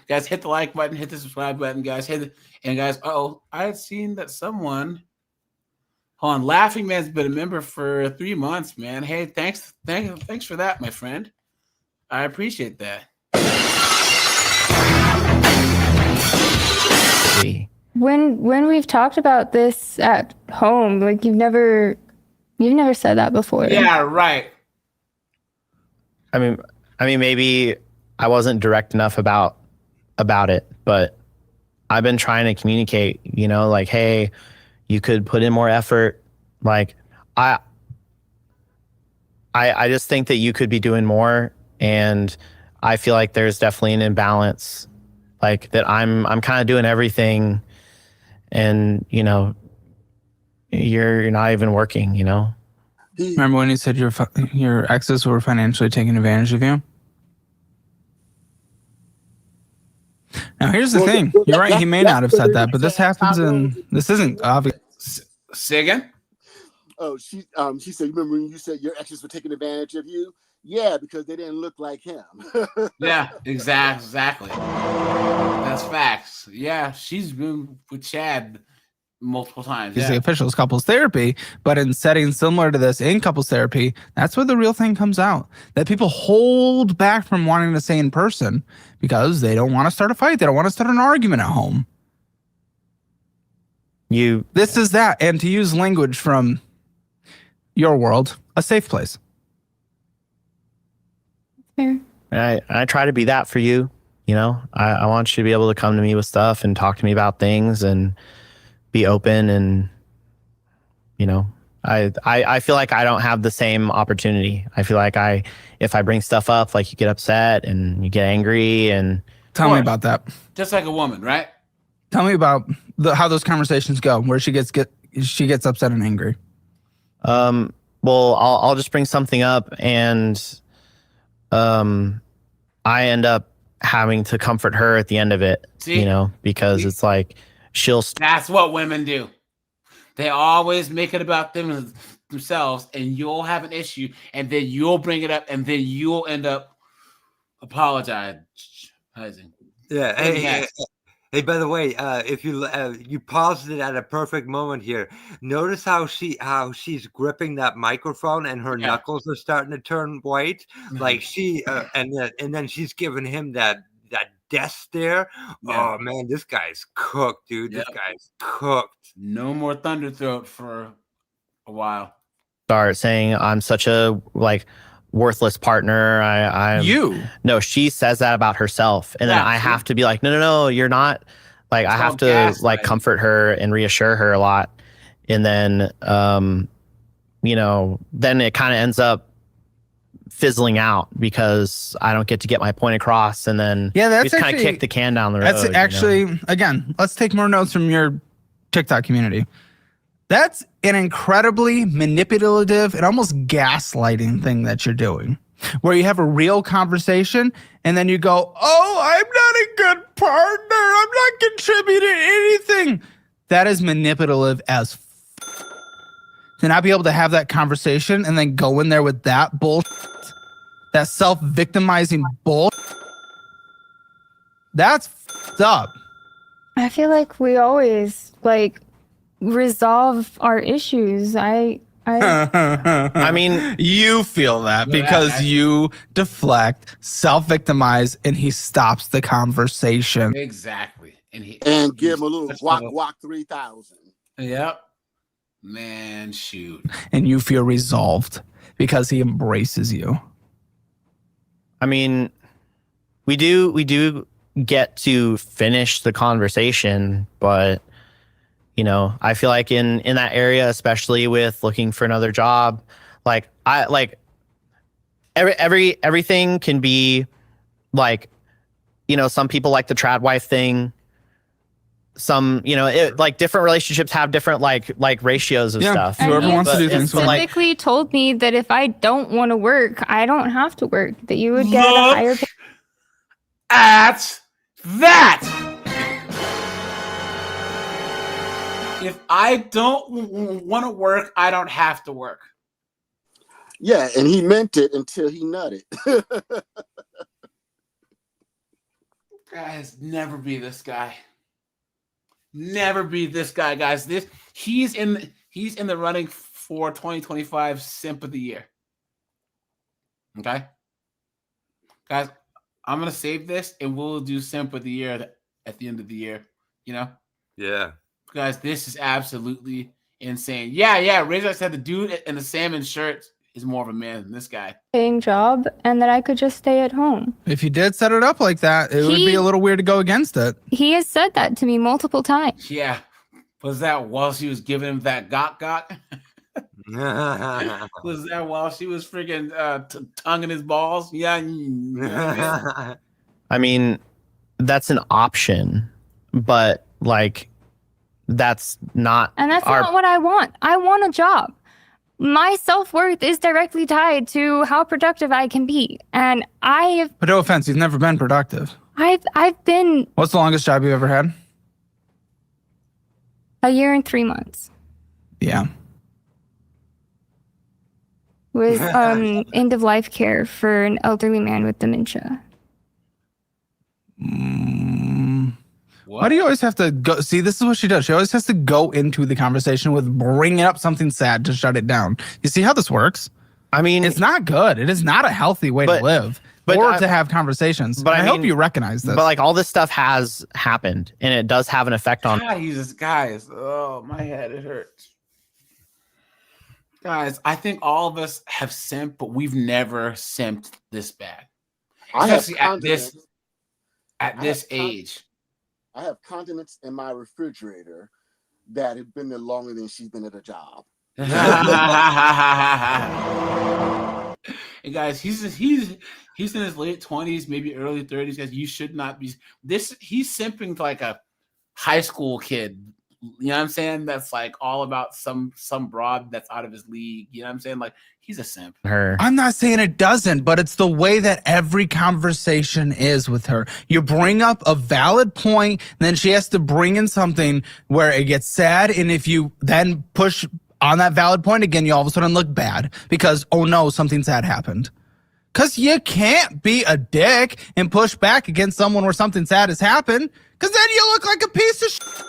Guys, hit the like button, hit the subscribe button, guys. Guys, I had seen that someone. Hold on, Laughing Man's been a member for 3 months, man. Hey, thanks for that, my friend. I appreciate that. When we've talked about this at home, you've never said that before. Yeah, right. I mean, maybe I wasn't direct enough about it, but I've been trying to communicate, hey, you could put in more effort. I just think that you could be doing more, and I feel like there's definitely an imbalance, that I'm kind of doing everything, and you're not even working. Remember when you said your exes were financially taking advantage of you? Now here's the thing. You're right. He may not have said that, but this happens, and this isn't obvious. Say again. Oh, she said, remember when you said your exes were taking advantage of you? Yeah, because they didn't look like him. Yeah, exactly. That's facts. Yeah, she's been with Chad multiple times. The official is couples therapy, but in settings similar to this, in couples therapy, that's where the real thing comes out. That people hold back from wanting to say in person because they don't want to start a fight. They don't want to start an argument at home. This is that, and to use language from your world, a safe place. Fair. I try to be that for you. I want you to be able to come to me with stuff and talk to me about things and be open. And, I feel like I don't have the same opportunity. I feel like if I bring stuff up, you get upset and you get angry. And tell me about that. Just like a woman, right? Tell me about how those conversations go, where she gets upset and angry. Well, I'll just bring something up, and I end up having to comfort her at the end of it. See? Because it's That's what women do. They always make it about themselves, and you'll have an issue, and then you'll bring it up, and then you'll end up apologizing. Yeah. Hey, by the way, if you paused it at a perfect moment here, notice how she's gripping that microphone and her knuckles are starting to turn white, like she and then she's giving him that death stare. Oh man, this guy's cooked, dude. This guy's cooked. No more Thunder Throat for a while. Start saying I'm such a worthless partner. No, she says that about herself, and then I have to be like, no, you're not. Like, I have to comfort her and reassure her a lot, and then then it kind of ends up fizzling out because I don't get to get my point across, and then that's just kind of kick the can down the road. That's actually again, let's take more notes from your TikTok community. That's an incredibly manipulative and almost gaslighting thing that you're doing, where you have a real conversation and then you go, oh, I'm not a good partner. I'm not contributing anything. That is manipulative as to not be able to have that conversation and then go in there with that bullshit, that self-victimizing bullshit. That's up. I feel like we always resolve our issues. I mean, you feel that because you deflect, self-victimize, and he stops the conversation. Exactly. And give him a little guac 3000. Yep. Man, shoot. And you feel resolved because he embraces you. I mean, we do get to finish the conversation, but I feel like in that area, especially with looking for another job, everything can be some people like the trad wife thing. Some, different relationships have different ratios of stuff. Whoever wants to do things. Specifically told me that if I don't want to work, I don't have to work. That you would get a higher pay. At that. If I don't want to work, I don't have to work. Yeah, and he meant it until he nutted. Guys, never be this guy. Never be this guy, guys. He's in the running for 2025 Simp of the Year. Okay, guys, I'm gonna save this and we'll do Simp of the Year at the end of the year. Yeah. Guys, this is absolutely insane. Yeah. Razor said the dude in the salmon shirt is more of a man than this guy. Paying job, and that I could just stay at home. If you did set it up like that, it would be a little weird to go against it. He has said that to me multiple times. Yeah. Was that while she was giving him that gok? Was that while she was freaking tonguing his balls? Yeah. I mean, that's an option, but that's not. And that's not what I want. I want a job. My self-worth is directly tied to how productive I can be. And But no offense, you've never been productive. I've been. What's the longest job you've ever had? 1 year and 3 months. Yeah. Was end of life care for an elderly man with dementia. Why do you always have to go? See, this is what she does. She always has to go into the conversation with bringing up something sad to shut it down. You see how this works? I mean, it's not good. It is not a healthy way to live or to have conversations. But I hope you recognize this. But all this stuff has happened, and it does have an effect on. Guys, oh, my head, it hurts. Guys, I think all of us have simped, but we've never simped this bad. Especially at this age. I have condiments in my refrigerator that have been there longer than she's been at a job. And guys, he's in his late 20s, maybe early 30s. Guys, you should not be he's simping like a high school kid. You know what I'm saying? That's all about some broad that's out of his league. You know what I'm saying? He's a simp. I'm not saying it doesn't, but it's the way that every conversation is with her. You bring up a valid point, then she has to bring in something where it gets sad. And if you then push on that valid point again, you all of a sudden look bad because, oh no, something sad happened. Because you can't be a dick and push back against someone where something sad has happened, because then you look like a piece of shit.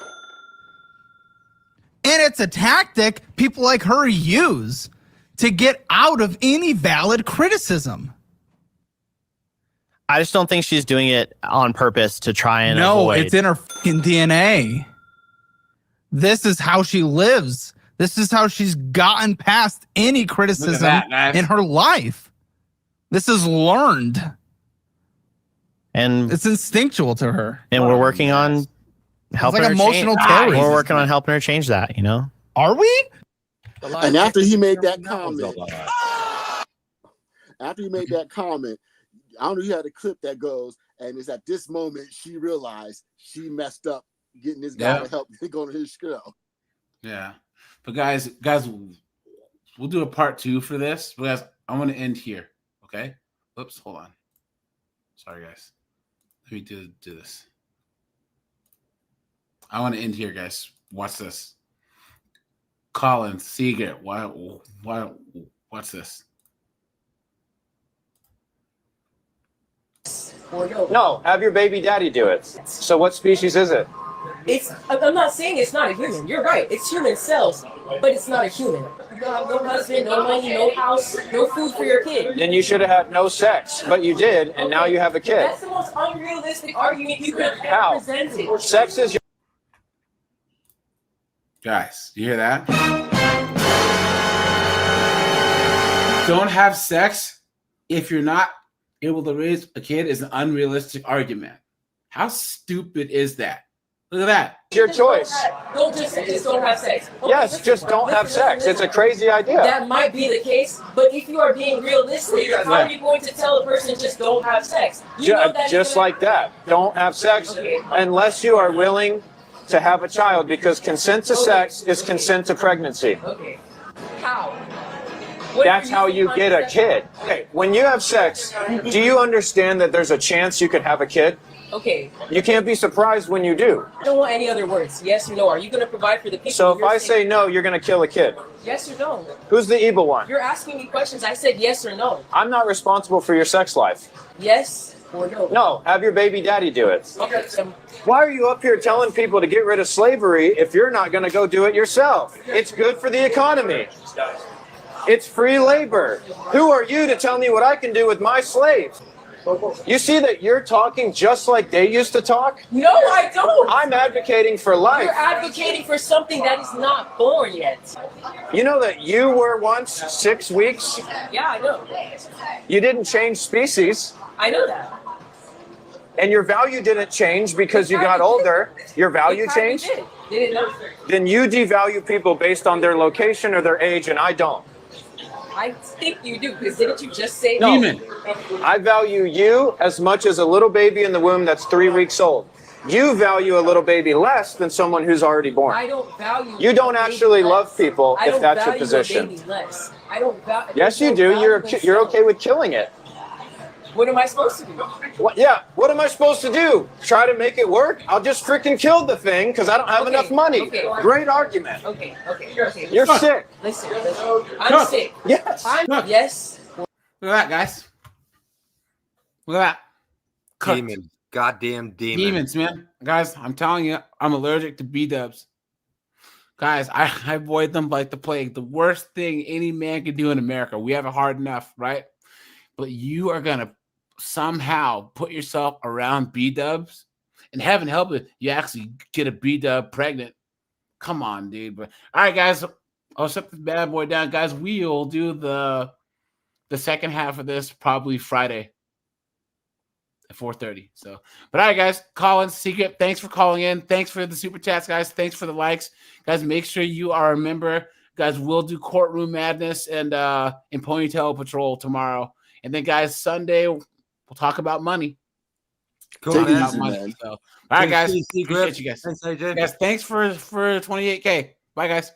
And it's a tactic people like her use to get out of any valid criticism. I just don't think she's doing it on purpose to try and avoid. It's in her fucking DNA. This is how she lives. This is how she's gotten past any criticism in her life. This is learned. And it's instinctual to her. And we're working on helping like her emotional change. terrorism. We're working on helping her change that, you know? Are we? And after he made that comment, I don't know, he had a clip that goes, and it's at this moment she realized she messed up getting this guy to help go to his show. Yeah. But guys, we'll do a part 2 for this. But guys, I want to end here. Okay? Oops, hold on. Sorry, guys. Let me do this. I want to end here, guys. Watch this. Colin Seager. Why? What's this? No, have your baby daddy do it. So what species is it? I'm not saying it's not a human. You're right. It's human cells, but it's not a human. You don't have no husband, no money, no house, no food for your kid. Then you should have had no sex, but you did, and now you have a kid. That's the most unrealistic argument you could have How? presented. Sex is your... Guys, you hear that? Don't have sex if you're not able to raise a kid is an unrealistic argument. How stupid is that? Look at that. It's your choice. Just don't have sex. Okay, Yes, just don't have sex. It's a crazy idea. That might be the case, but if you are being realistic, how are you going to tell a person just don't have sex? You know that Just like that. Don't have sex unless you are willing to have a child, because consent to sex is consent to pregnancy. Okay. How? That's how you get a kid. Okay, when you have sex, do you understand that there's a chance you could have a kid? Okay. You can't be surprised when you do. I don't want any other words. Yes or no? Are you going to provide for the people? So if I say no, you're going to kill a kid. Yes or no? Who's the evil one? You're asking me questions. I said yes or no. I'm not responsible for your sex life. Yes or no? No, have your baby daddy do it. Okay. Why are you up here telling people to get rid of slavery if you're not going to go do it yourself? It's good for the economy. It's free labor. Who are you to tell me what I can do with my slaves? You see that you're talking just like they used to talk? No, I don't. I'm advocating for life. You're advocating for something that is not born yet. You know that you were once 6 weeks? Yeah, I know. You didn't change species. I know that. And your value didn't change because you got older. Your value changed? Did it not? Then you devalue people based on their location or their age, and I don't. I think you do, because didn't you just say No. I value you as much as a little baby in the womb that's 3 weeks old. You value a little baby less than someone who's already born. I don't value. You don't actually love people I if don't that's your value position. a baby less. I don't value. Yes, you do. You're okay with killing it. What am I supposed to do? What? Yeah. What am I supposed to do? Try to make it work? I'll just freaking kill the thing because I don't have enough money. Okay. Great argument. Okay. You're sick. Listen. I'm sick. Yes. Yes. Look at that, guys. Look at that. Demon. Goddamn demon. Demons, man. Guys, I'm telling you, I'm allergic to B-dubs. Guys, I avoid them like the plague. The worst thing any man can do in America. We have it hard enough, right? But you are going to somehow put yourself around B-dubs, and heaven help it, you actually get a B-dub pregnant. Come on, dude. But all right, guys, I'll shut this bad boy down. Guys, we'll do the second half of this probably Friday at 4:30. So, but all right, guys, Colin Secret, thanks for calling in. Thanks for the super chats, guys. Thanks for the likes. Guys, make sure you are a member. Guys, we'll do Courtroom Madness and Ponytail Patrol tomorrow. And then, guys, Sunday, we'll talk about money. Cool, Talk man. about money. So, all right, guys. Appreciate you guys. Thanks, AJ. Guys, thanks for 28K. Bye, guys.